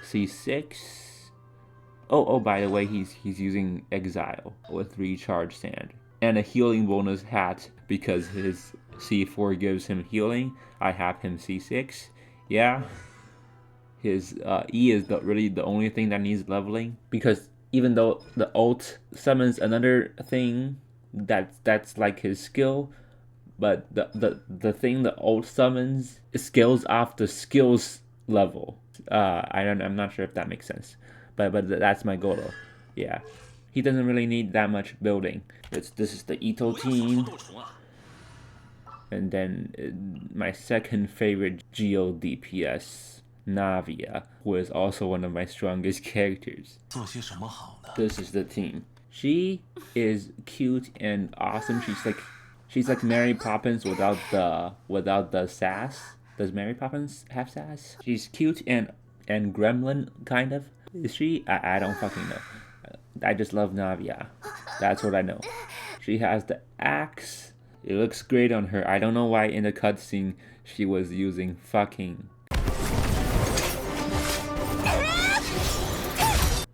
C6. Oh, by the way, he's using Exile with Recharge Sand. And a healing bonus hat because his C4 gives him healing. I have him C6. Yeah. His E is really the only thing that needs leveling. Because even though the ult summons another thing that's like his skill, but the thing the ult summons scales off the skills level. I'm not sure if that makes sense. But that's my goal. Yeah. He doesn't really need that much building. This is the Ito team. And then my second favorite Geo DPS, Navia, who is also one of my strongest characters. This is the team. She is cute and awesome. She's like Mary Poppins without the sass. Does Mary Poppins have sass? She's cute and gremlin kind of. Is she? I don't fucking know. I just love Navia. That's what I know. She has the axe. It looks great on her. I don't know why in the cutscene she was using fucking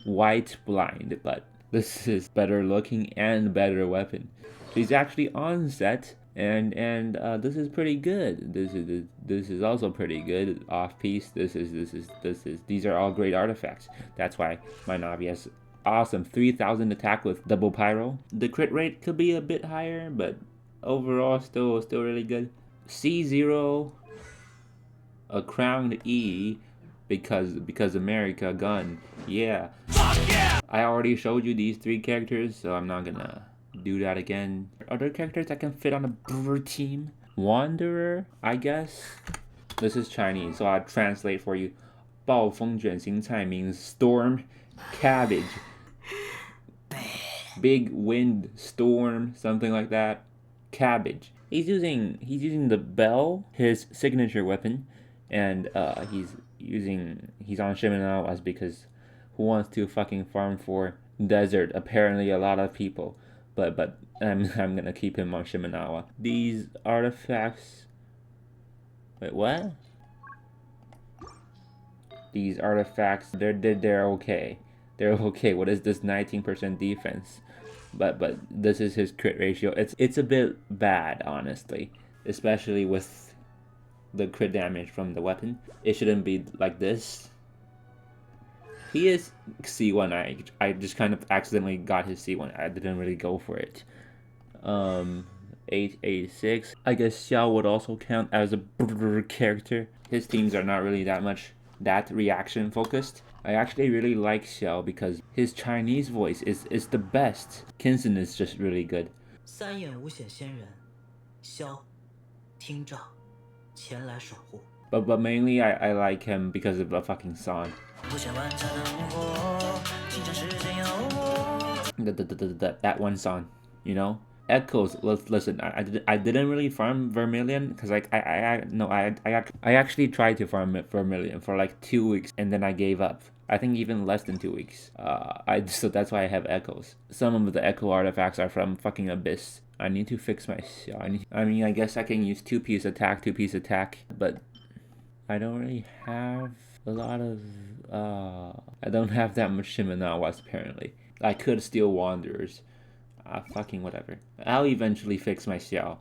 white blind, but this is better looking and better weapon. She's actually on set, and this is pretty good. This is also pretty good. Off piece. These are all great artifacts. That's why my Navia is awesome. 3,000 attack with double pyro. The crit rate could be a bit higher, but overall still really good. C0, a crowned E, because America gun. Yeah. I already showed you these three characters, so I'm not gonna do that again. Other characters that can fit on a brewer team. Wanderer, I guess. This is Chinese, so I'll translate for you. 暴风卷心菜 means storm, cabbage. Big wind, storm, something like that. Cabbage. He's using the bell, his signature weapon, and he's on Shimenawas because who wants to fucking farm for desert? Apparently a lot of people. But I'm gonna keep him on Shimenawa. These artifacts. Wait, what? These artifacts, they're okay. They're okay. What is this 19% defense? but this is his crit ratio. It's a bit bad, honestly, especially with the crit damage from the weapon. It shouldn't be like this. He is C1. I just kind of accidentally got his C1. I didn't really go for it. 886. I guess Xiao would also count as a character. His teams are not really that reaction focused. I actually really like Xiao because his Chinese voice is the best. Kinson is just really good. 三眼无显仙人，萧，听召，前来守护。 But mainly I like him because of the fucking song. That one song, you know? Echoes. Listen. I didn't really farm Vermilion because I actually tried to farm Vermilion for like 2 weeks and then I gave up. I think even less than 2 weeks. So that's why I have Echoes. Some of the Echo artifacts are from fucking Abyss. I need to fix my. I mean, I guess I can use 2-piece attack, but I don't really have a lot of. I don't have that much Shimenawas apparently. I could steal Wanderers. Fucking whatever. I'll eventually fix my Xiao.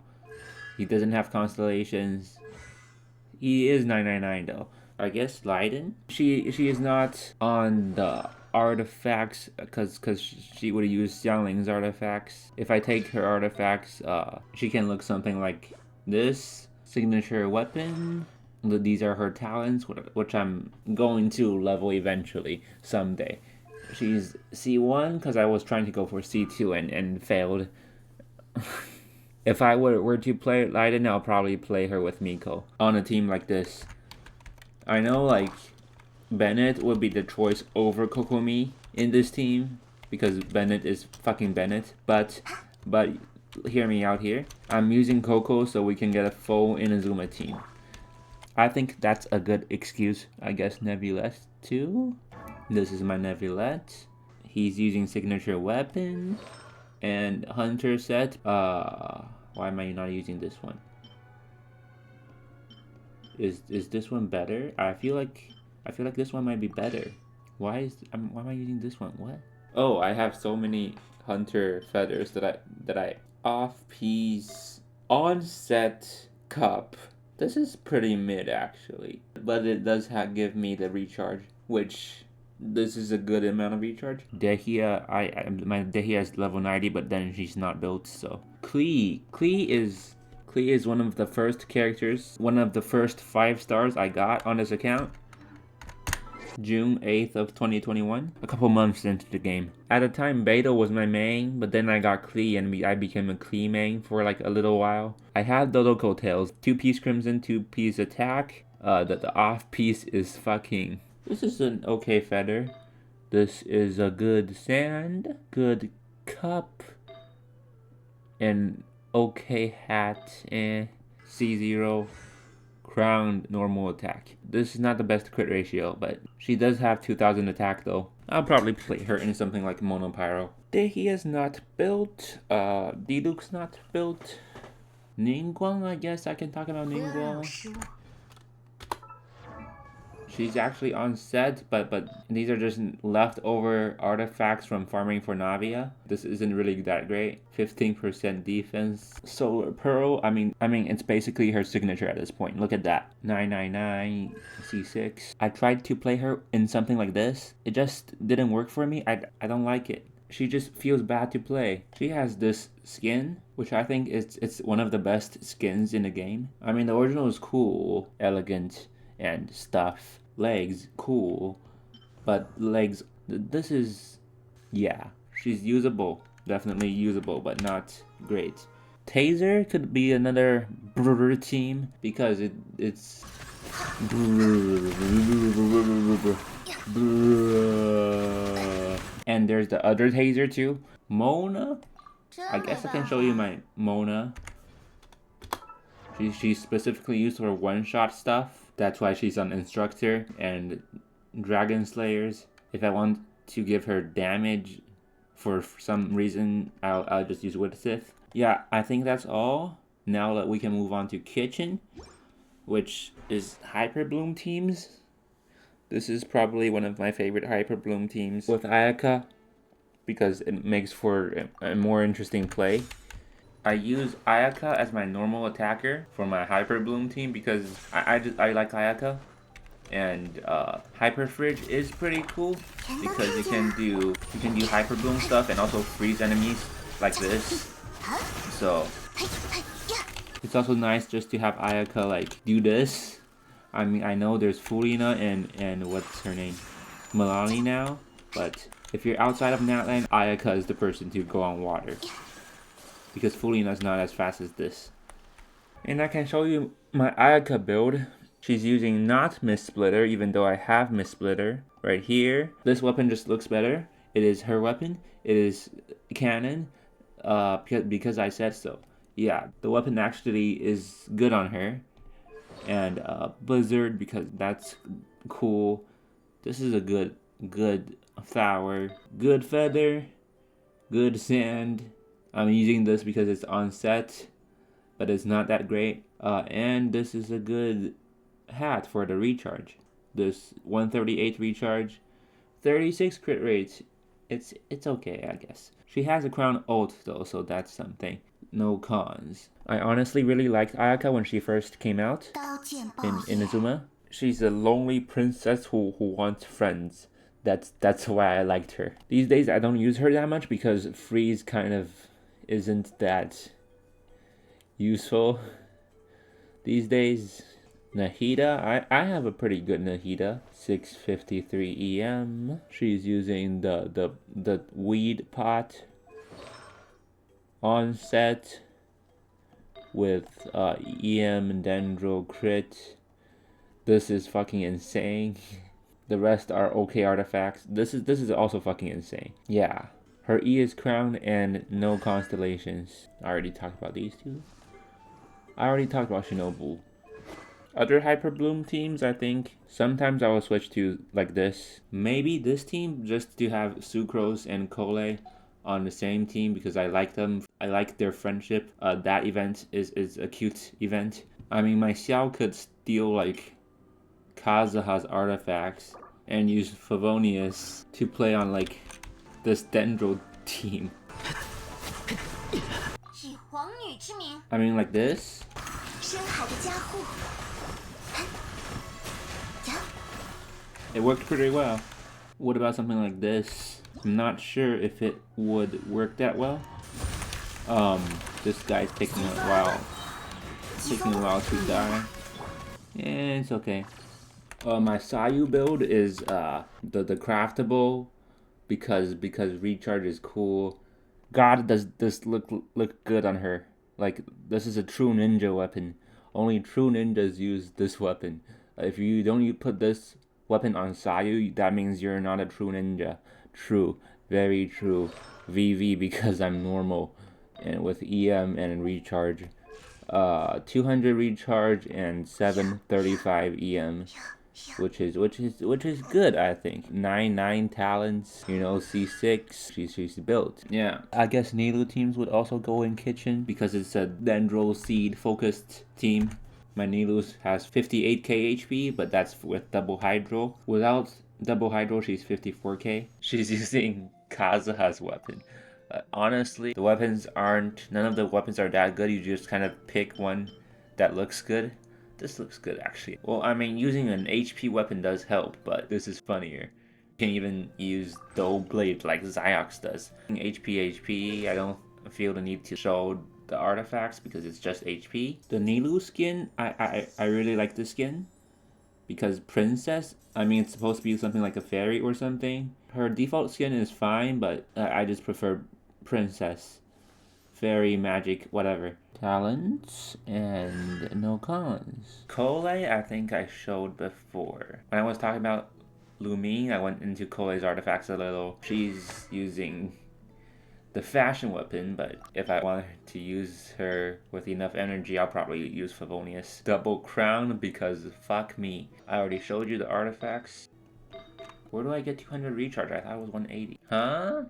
He doesn't have constellations. He is 999 though. I guess Raiden. She is not on the artifacts because she would use Xiangling's artifacts. If I take her artifacts, she can look something like this. Signature weapon. These are her talents, which I'm going to level eventually someday. She's C1 because I was trying to go for C2 and failed. If I were to play Raiden, I'll probably play her with Miko on a team like this. I know like Bennett would be the choice over Kokomi in this team because Bennett is fucking Bennett. But hear me out here. I'm using Coco so we can get a full Inazuma team. I think that's a good excuse. I guess Nebulette too. This is my Nebulette. He's using signature weapon and hunter set. Why am I not using this one? Is this one better? I feel like this one might be better. Why am I using this one? What? Oh, I have so many hunter feathers that I off piece on set cup. This is pretty mid actually, but it does give me the recharge, which this is a good amount of recharge. Dehia, my Dehia is level 90, but then she's not built. So Klee is one of the first characters, one of the first 5 stars I got on this account. June 8th of 2021, a couple months into the game. At the time, Beidou was my main, but then I got Klee and I became a Klee main for like a little while. I had Dodo Coattails, 2-piece Crimson, 2-piece attack. The off piece is fucking. This is an okay feather. This is a good sand, good cup, and okay hat. C0. Crowned normal attack. This is not the best crit ratio, but she does have 2000 attack though. I'll probably play her in something like Monopyro. Dehi is not built. Diluc's not built. Ningguang, I guess I can talk about Ningguang. She's actually on set, but these are just leftover artifacts from farming for Navia. This isn't really that great. 15% defense. Solar Pearl, I mean it's basically her signature at this point. Look at that. 999 C6. I tried to play her in something like this. It just didn't work for me. I don't like it. She just feels bad to play. She has this skin, which I think it's one of the best skins in the game. I mean, the original is cool, elegant, and stuff. Legs, cool, but legs, this is, yeah, she's usable, definitely usable, but not great. Taser could be another team because it's and there's the other Taser too. Mona, I guess I can show you my Mona. She's specifically used for one-shot stuff. That's why she's on Instructor and Dragon Slayers. If I want to give her damage for some reason, I'll just use Widsith. Yeah, I think that's all. Now that we can move on to Kitchen, which is Hyper Bloom teams. This is probably one of my favorite Hyper Bloom teams with Ayaka. because it makes for a more interesting play. I use Ayaka as my normal attacker for my Hyper Bloom team because I like Ayaka. And Hyper Fridge is pretty cool because you can do Hyper Bloom stuff and also freeze enemies like this. So it's also nice just to have Ayaka like do this. I mean, I know there's Furina and what's her name, Milani now, but if you're outside of Natlan, Ayaka is the person to go on water because Furina is not as fast as this. And I can show you my Ayaka build. She's using not Mist Splitter, even though I have Mist Splitter right here. This weapon just looks better. It is her weapon. It is canon, because I said so. Yeah, the weapon actually is good on her. And Blizzard, because that's cool. This is a good flower, good feather, good sand. I'm using this because it's on set, but it's not that great. And this is a good hat for the recharge. This 138 recharge, 36 crit rates. It's okay, I guess. She has a crown ult though, so that's something. No cons. I honestly really liked Ayaka when she first came out in Inazuma. She's a lonely princess who wants friends. That's why I liked her. These days I don't use her that much because freeze kind of isn't that useful these days. Nahida, I have a pretty good Nahida, 653 EM. She's using the weed pot on set with EM Dendro crit. This is fucking insane. The rest are okay artifacts. This is also fucking insane. Yeah. Her E is crown and no constellations. I already talked about these two. I already talked about Shinobu. Other Hyper Bloom teams, I think, sometimes I will switch to like this. Maybe this team just to have Sucrose and Kole on the same team because I like them. I like their friendship. That event is a cute event. I mean, my Xiao could steal like Kazuha's artifacts and use Favonius to play on like this Dendro team. I mean, like this. It worked pretty well. What about something like this? I'm not sure if it would work that well. This guy's taking a while to die. Yeah, it's okay. My Sayu build is the craftable because recharge is cool. God, does this look good on her? Like, this is a true ninja weapon. Only true ninjas use this weapon. If you don't put this weapon on Sayu, that means you're not a true ninja. True, very true. VV because I'm normal, and with EM and recharge, 200 recharge and 735 EM, which is good, I think. 9 talents, you know, C6. She's built. Yeah, I guess Nilu teams would also go in kitchen because it's a Dendro seed focused team. My Nilus has 58k HP, but that's with double hydro. Without double hydro, she's 54k. She's using Kazuha's weapon. Honestly, none of the weapons are that good. You just kind of pick one that looks good. This looks good, actually. Well, I mean, using an HP weapon does help, but this is funnier. You can even use Dough Blade like Xiox does. HP, I don't feel the need to show the artifacts because it's just HP. The Nilu skin, I really like the skin because princess, I mean, it's supposed to be something like a fairy or something. Her default skin is fine, but I just prefer princess, fairy, magic, whatever. Talents and no cons. Kole, I think I showed before. When I was talking about Lumine, I went into Kole's artifacts a little. She's using the fashion weapon, but if I wanted to use her with enough energy, I'll probably use Favonius. Double crown because fuck me. I already showed you the artifacts. Where do I get 200 recharge? I thought it was 180. Huh?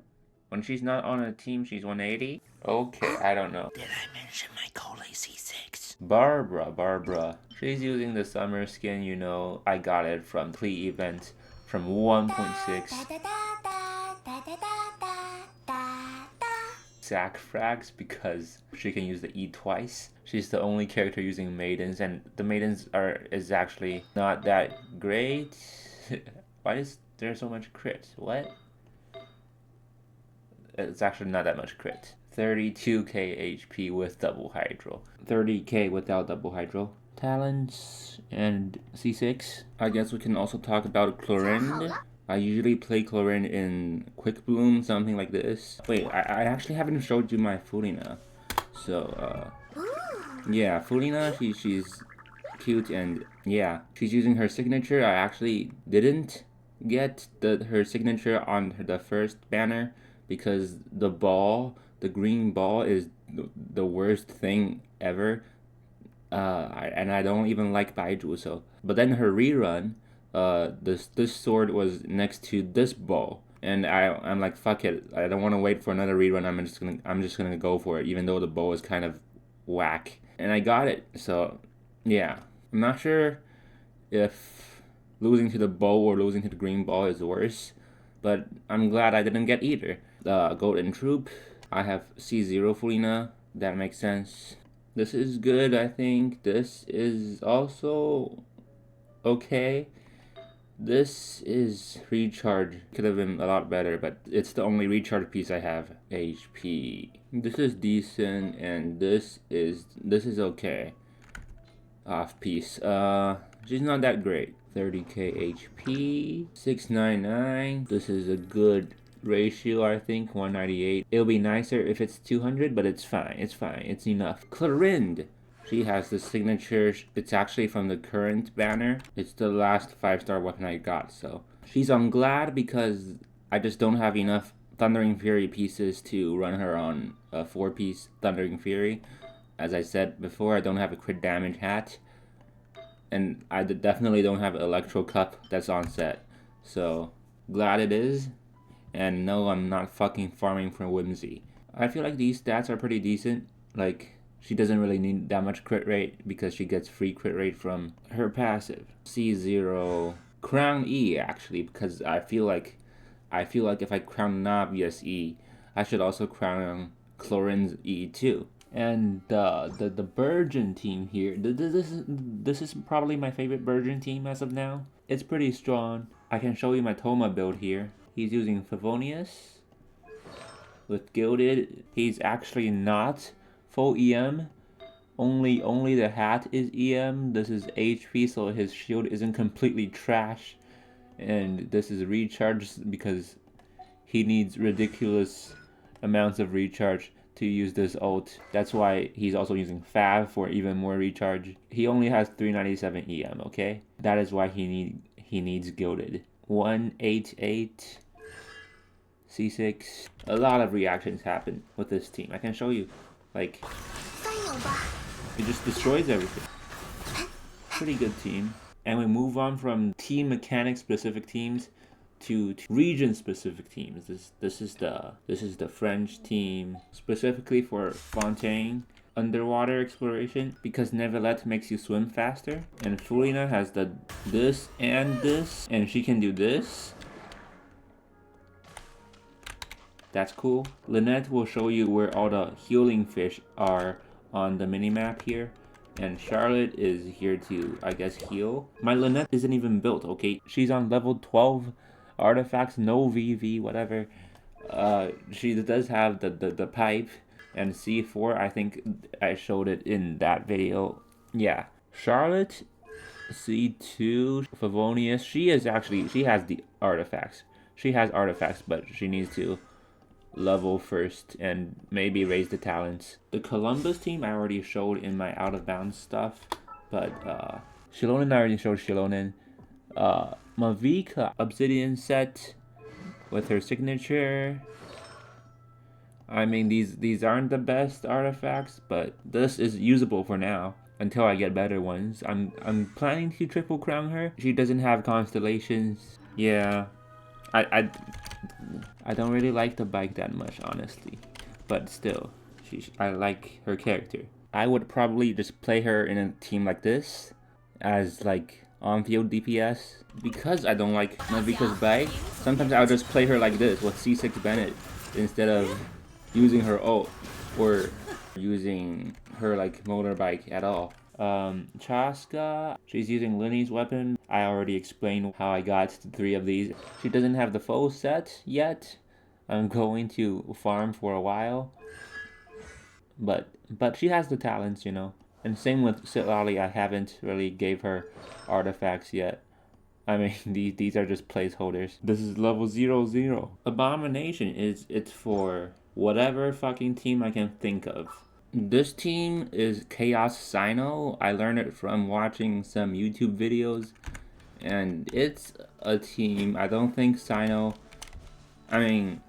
When she's not on a team, she's 180? Okay, I don't know. Did I mention my Kole C6? Barbara. She's using the summer skin, you know. I got it from the event from 1.6. Zac frags because she can use the E twice. She's the only character using maidens, and the maidens is actually not that great. Why is there so much crit? What? It's actually not that much crit. 32k HP with double hydro. 30k without double hydro. Talents and C6. I guess we can also talk about Chlorinde. I usually play Chlorinde in Quick Bloom, something like this. Wait, I actually haven't showed you my Furina. So, yeah, Furina, she's cute, and yeah, she's using her signature. I actually didn't get her signature on the first banner because the green ball is the worst thing ever. And I don't even like Beidou, so. But then her rerun, this sword was next to this ball, and I'm like, fuck it, I don't want to wait for another rerun. I'm just gonna go for it, even though the bow is kind of whack, and I got it. So yeah, I'm not sure if losing to the bow or losing to the green ball is worse, but I'm glad I didn't get either. Golden Troop, I have C0 Furina. That makes sense. This is good, I think. This is also okay. This is recharge. Could have been a lot better, but it's the only recharge piece I have. HP. This is decent, and this is okay. Off piece. She's not that great. 30k HP. 699. This is a good ratio, I think. 198. It'll be nicer if it's 200, but it's fine. It's fine. It's enough. Chlorinde. She has the signature. It's actually from the current banner. It's the last 5-star weapon I got, so. She's on Glad because I just don't have enough Thundering Fury pieces to run her on a 4-piece Thundering Fury. As I said before, I don't have a crit damage hat. And I definitely don't have Electro Cup that's on set. So, Glad it is. And no, I'm not fucking farming for Whimsy. I feel like these stats are pretty decent. Like, she doesn't really need that much crit rate because she gets free crit rate from her passive. C0. Crown E, actually, because I feel like if I crown an obvious E, I should also crown Chlorinde's E too. And the Burgeon team here, this is probably my favorite Burgeon team as of now. It's pretty strong. I can show you my Toma build here. He's using Favonius with Gilded. He's actually not full EM. Only the hat is EM. This is HP, so his shield isn't completely trash. And this is recharge because he needs ridiculous amounts of recharge to use this ult. That's why he's also using Fav for even more recharge. He only has 397 EM, okay? That is why he needs Gilded. 188 C6. A lot of reactions happen with this team. I can show you. Like, it just destroys everything. Pretty good team. And we move on from team mechanic specific teams to region specific teams. This is the French team specifically for Fontaine underwater exploration because Neuvillette makes you swim faster, and Furina has this, and she can do this. That's cool. Lynette will show you where all the healing fish are on the minimap here. And Charlotte is here to, I guess, heal. My Lynette isn't even built, okay? She's on level 12 artifacts, no VV, whatever. She does have the pipe and C4. I think I showed it in that video. Yeah. Charlotte, C2, Favonius. She has the artifacts. She has artifacts, but she needs to level first and maybe raise the talents. The Columbus team I already showed in my out of bounds stuff, but Shilonen I already showed Shilonen. Mavika Obsidian set with her signature. I mean, these aren't the best artifacts, but this is usable for now until I get better ones. I'm planning to triple crown her. She doesn't have constellations. Yeah, I don't really like the bike that much, honestly, but still, I like her character. I would probably just play her in a team like this as like on-field DPS because I don't like Navika's bike. Sometimes I'll just play her like this with C6 Bennett instead of using her ult or using her like motorbike at all. Chaska, she's using Linny's weapon. I already explained how I got the 3 of these. She doesn't have the full set yet. I'm going to farm for a while. But she has the talents, you know. And same with Sitlali, I haven't really gave her artifacts yet. I mean, these are just placeholders. This is level 0. Abomination it's for whatever fucking team I can think of. This team is Chaos Sino. I learned it from watching some YouTube videos. And it's a team, I don't think Sino... I mean,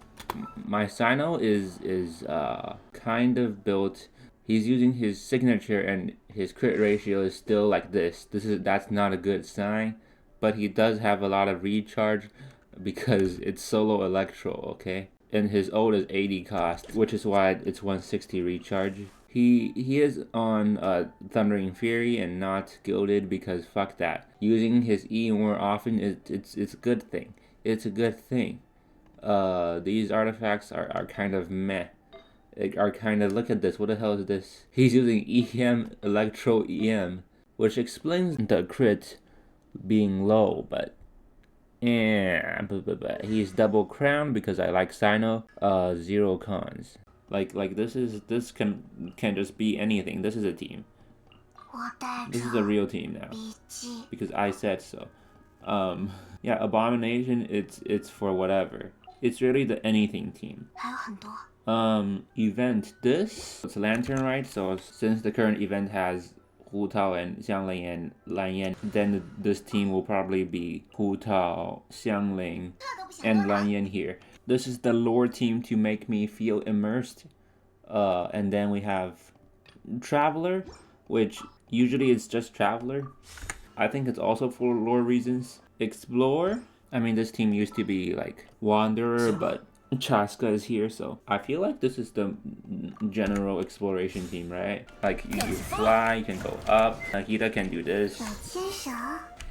my Sino is kind of built... He's using his signature and his crit ratio is still like this. That's not a good sign. But he does have a lot of recharge because it's solo electro, okay? And his ult is 80 cost, which is why it's 160 recharge. He is on Thundering Fury and not Gilded because fuck that. Using his E more often it's a good thing. It's a good thing. These artifacts are kind of meh. Are kind of, look at this, what the hell is this? He's using EM, Electro EM, which explains the crit being low, but he's double crowned because I like Sino. 0 cons. Like this can just be anything. This is a team. This is a real team now because I said so. Yeah, Abomination. It's for whatever. It's really the anything team. Event this. It's Lantern, right? So since the current event has Hu Tao and Xiangling and Lan Yan, then this team will probably be Hu Tao, Xiangling, and Lan Yan here. This is the lore team to make me feel immersed. And then we have Traveler, which usually it's just Traveler. I think it's also for lore reasons. Explore. I mean, this team used to be like Wanderer, but Chaska is here, so I feel like this is the general exploration team, right? Like you fly, you can go up. Akita can do this,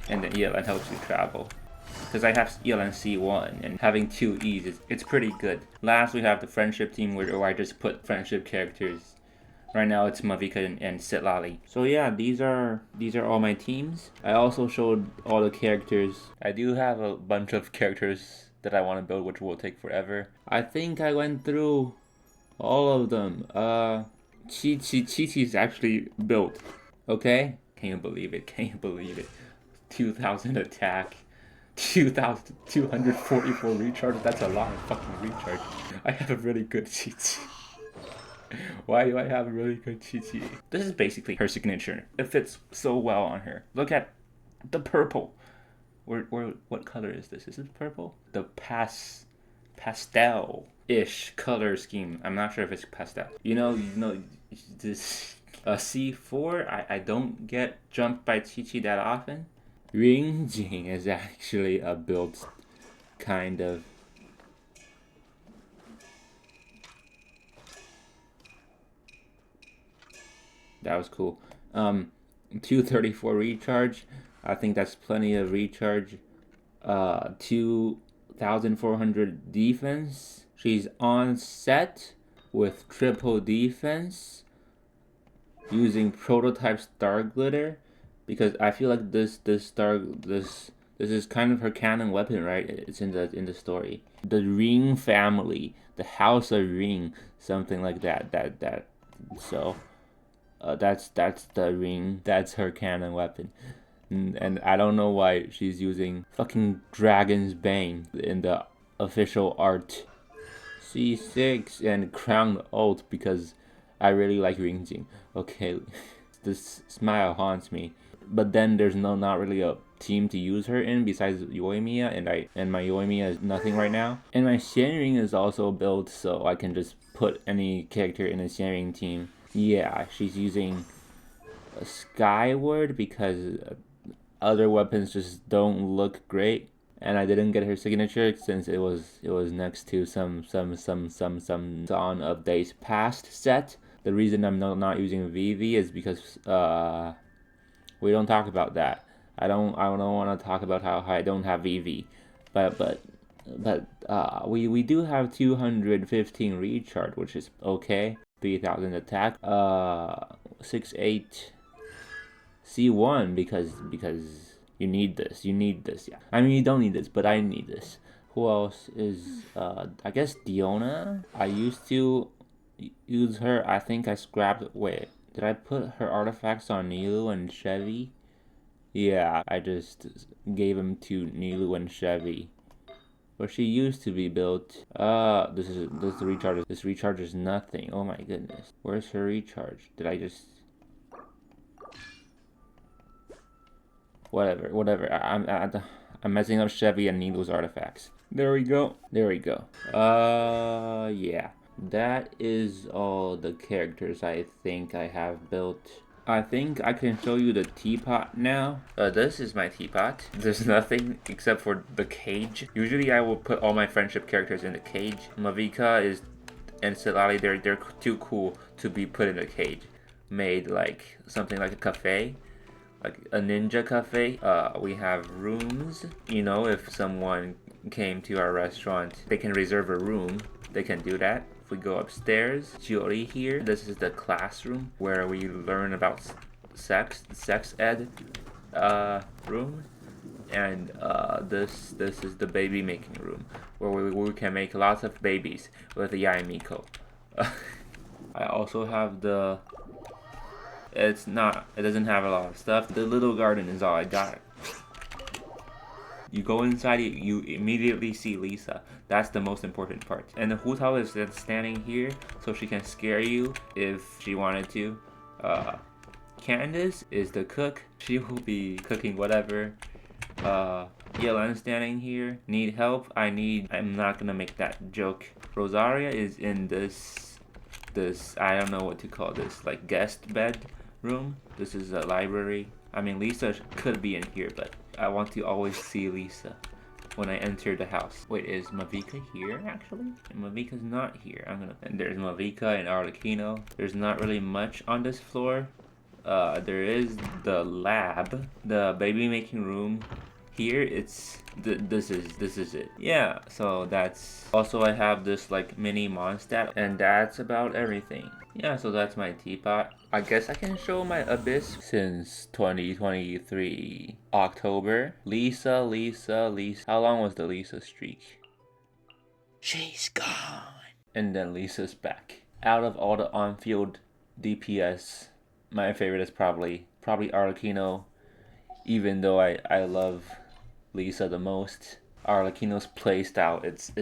and then Yelan helps you travel. Because I have Yelan C1, and having 2 E's, it's pretty good. Last, we have the friendship team, where I just put friendship characters. Right now, it's Mavika and Sitlali. So yeah, these are all my teams. I also showed all the characters. I do have a bunch of characters that I want to build, which will take forever. I think I went through all of them. Chi-Chi's actually built. Okay? Can you believe it? Can you believe it? 2,000 attack. 2,244 recharge. That's a lot of fucking recharge. I have a really good Chi-Chi. Why do I have a really good Chi-Chi? This is basically her signature. It fits so well on her. Look at the purple. What color is this? Is it purple? The pastel-ish color scheme. I'm not sure if it's pastel. You know this C4. I don't get jumped by Chi-Chi that often. Ringjing is actually a build kind of. That was cool. 234 recharge. I think that's plenty of recharge. 2,400 defense. She's on set with triple defense using prototype star glitter because I feel like this is kind of her canon weapon, right? It's in the story. The Ring family, the House of Ring, something like that. So that's the Ring. That's her canon weapon. And I don't know why she's using fucking Dragon's Bane in the official art. C6 and Crown ult because I really like Ringjing. Okay, this smile haunts me. But then there's not really a team to use her in besides Yoimiya, and my Yoimiya is nothing right now. And my Shenring is also built so I can just put any character in a Shenring team. Yeah, she's using a Skyward because other weapons just don't look great, and I didn't get her signature since it was next to some Dawn of Days Past set. The reason I'm not using VV is because we don't talk about that. I don't want to talk about how I don't have VV, but we do have 215 recharge, which is okay. 3000 attack. 68 C1 because you need this. You need this. Yeah. I mean, you don't need this, but I need this. Who else is I guess Diona. I used to use her. I think I scrapped. Wait, did I put her artifacts on Nilou and Chevy? Yeah, I just gave them to Nilou and Chevy. Where she used to be built. This the recharge. This recharges nothing. Oh my goodness. Where's her recharge? Did I just... Whatever. I'm messing up Chevy and Nilou's artifacts. There we go. Yeah. That is all the characters I think I have built. I think I can show you the teapot now. This is my teapot. There's nothing except for the cage. Usually I will put all my friendship characters in the cage. Mavica and Silali, they're too cool to be put in a cage. Made like something like a cafe. Like a ninja cafe. We have rooms. You know, if someone came to our restaurant, they can reserve a room. They can do that. If we go upstairs, Jiori here. This is the classroom where we learn about sex ed room. And this is the baby making room where we can make lots of babies with the Yae Miko. I also have the... it doesn't have a lot of stuff. The little garden is all I got. You go inside, you immediately see Lisa. That's the most important part. And the Hu Tao is standing here so she can scare you if she wanted to. Candace is the cook. She will be cooking whatever. Yelan standing here. Need help? I'm not gonna make that joke. Rosaria is in this, I don't know what to call this, like guest bed room. This is a library. I mean, Lisa could be in here, but I want to always see Lisa when I enter the house. Wait, is Mavica here actually? Mavica's not here. And there's Mavica and Arlecchino. There's not really much on this floor. There is the lab, the baby making room. Here it's this is it. Yeah, so that's also, I have this like mini Mondstadt, and that's about everything. Yeah, so that's my teapot. I guess I can show my abyss since 2023 October. Lisa. How long was the Lisa streak? She's gone. And then Lisa's back. Out of all the on-field DPS, my favorite is probably Arlecchino. Even though I love Lisa the most. Arlecchino's playstyle, it's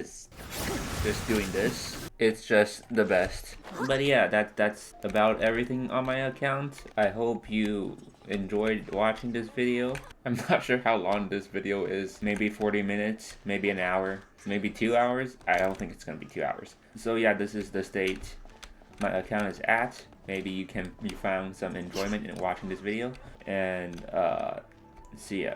just doing this. It's just the best. But yeah, that's about everything on my account. I hope you enjoyed watching this video. I'm not sure how long this video is. Maybe 40 minutes, maybe an hour, maybe 2 hours. I don't think it's gonna be 2 hours. So yeah, this is the state my account is at. Maybe you found some enjoyment in watching this video. And see ya.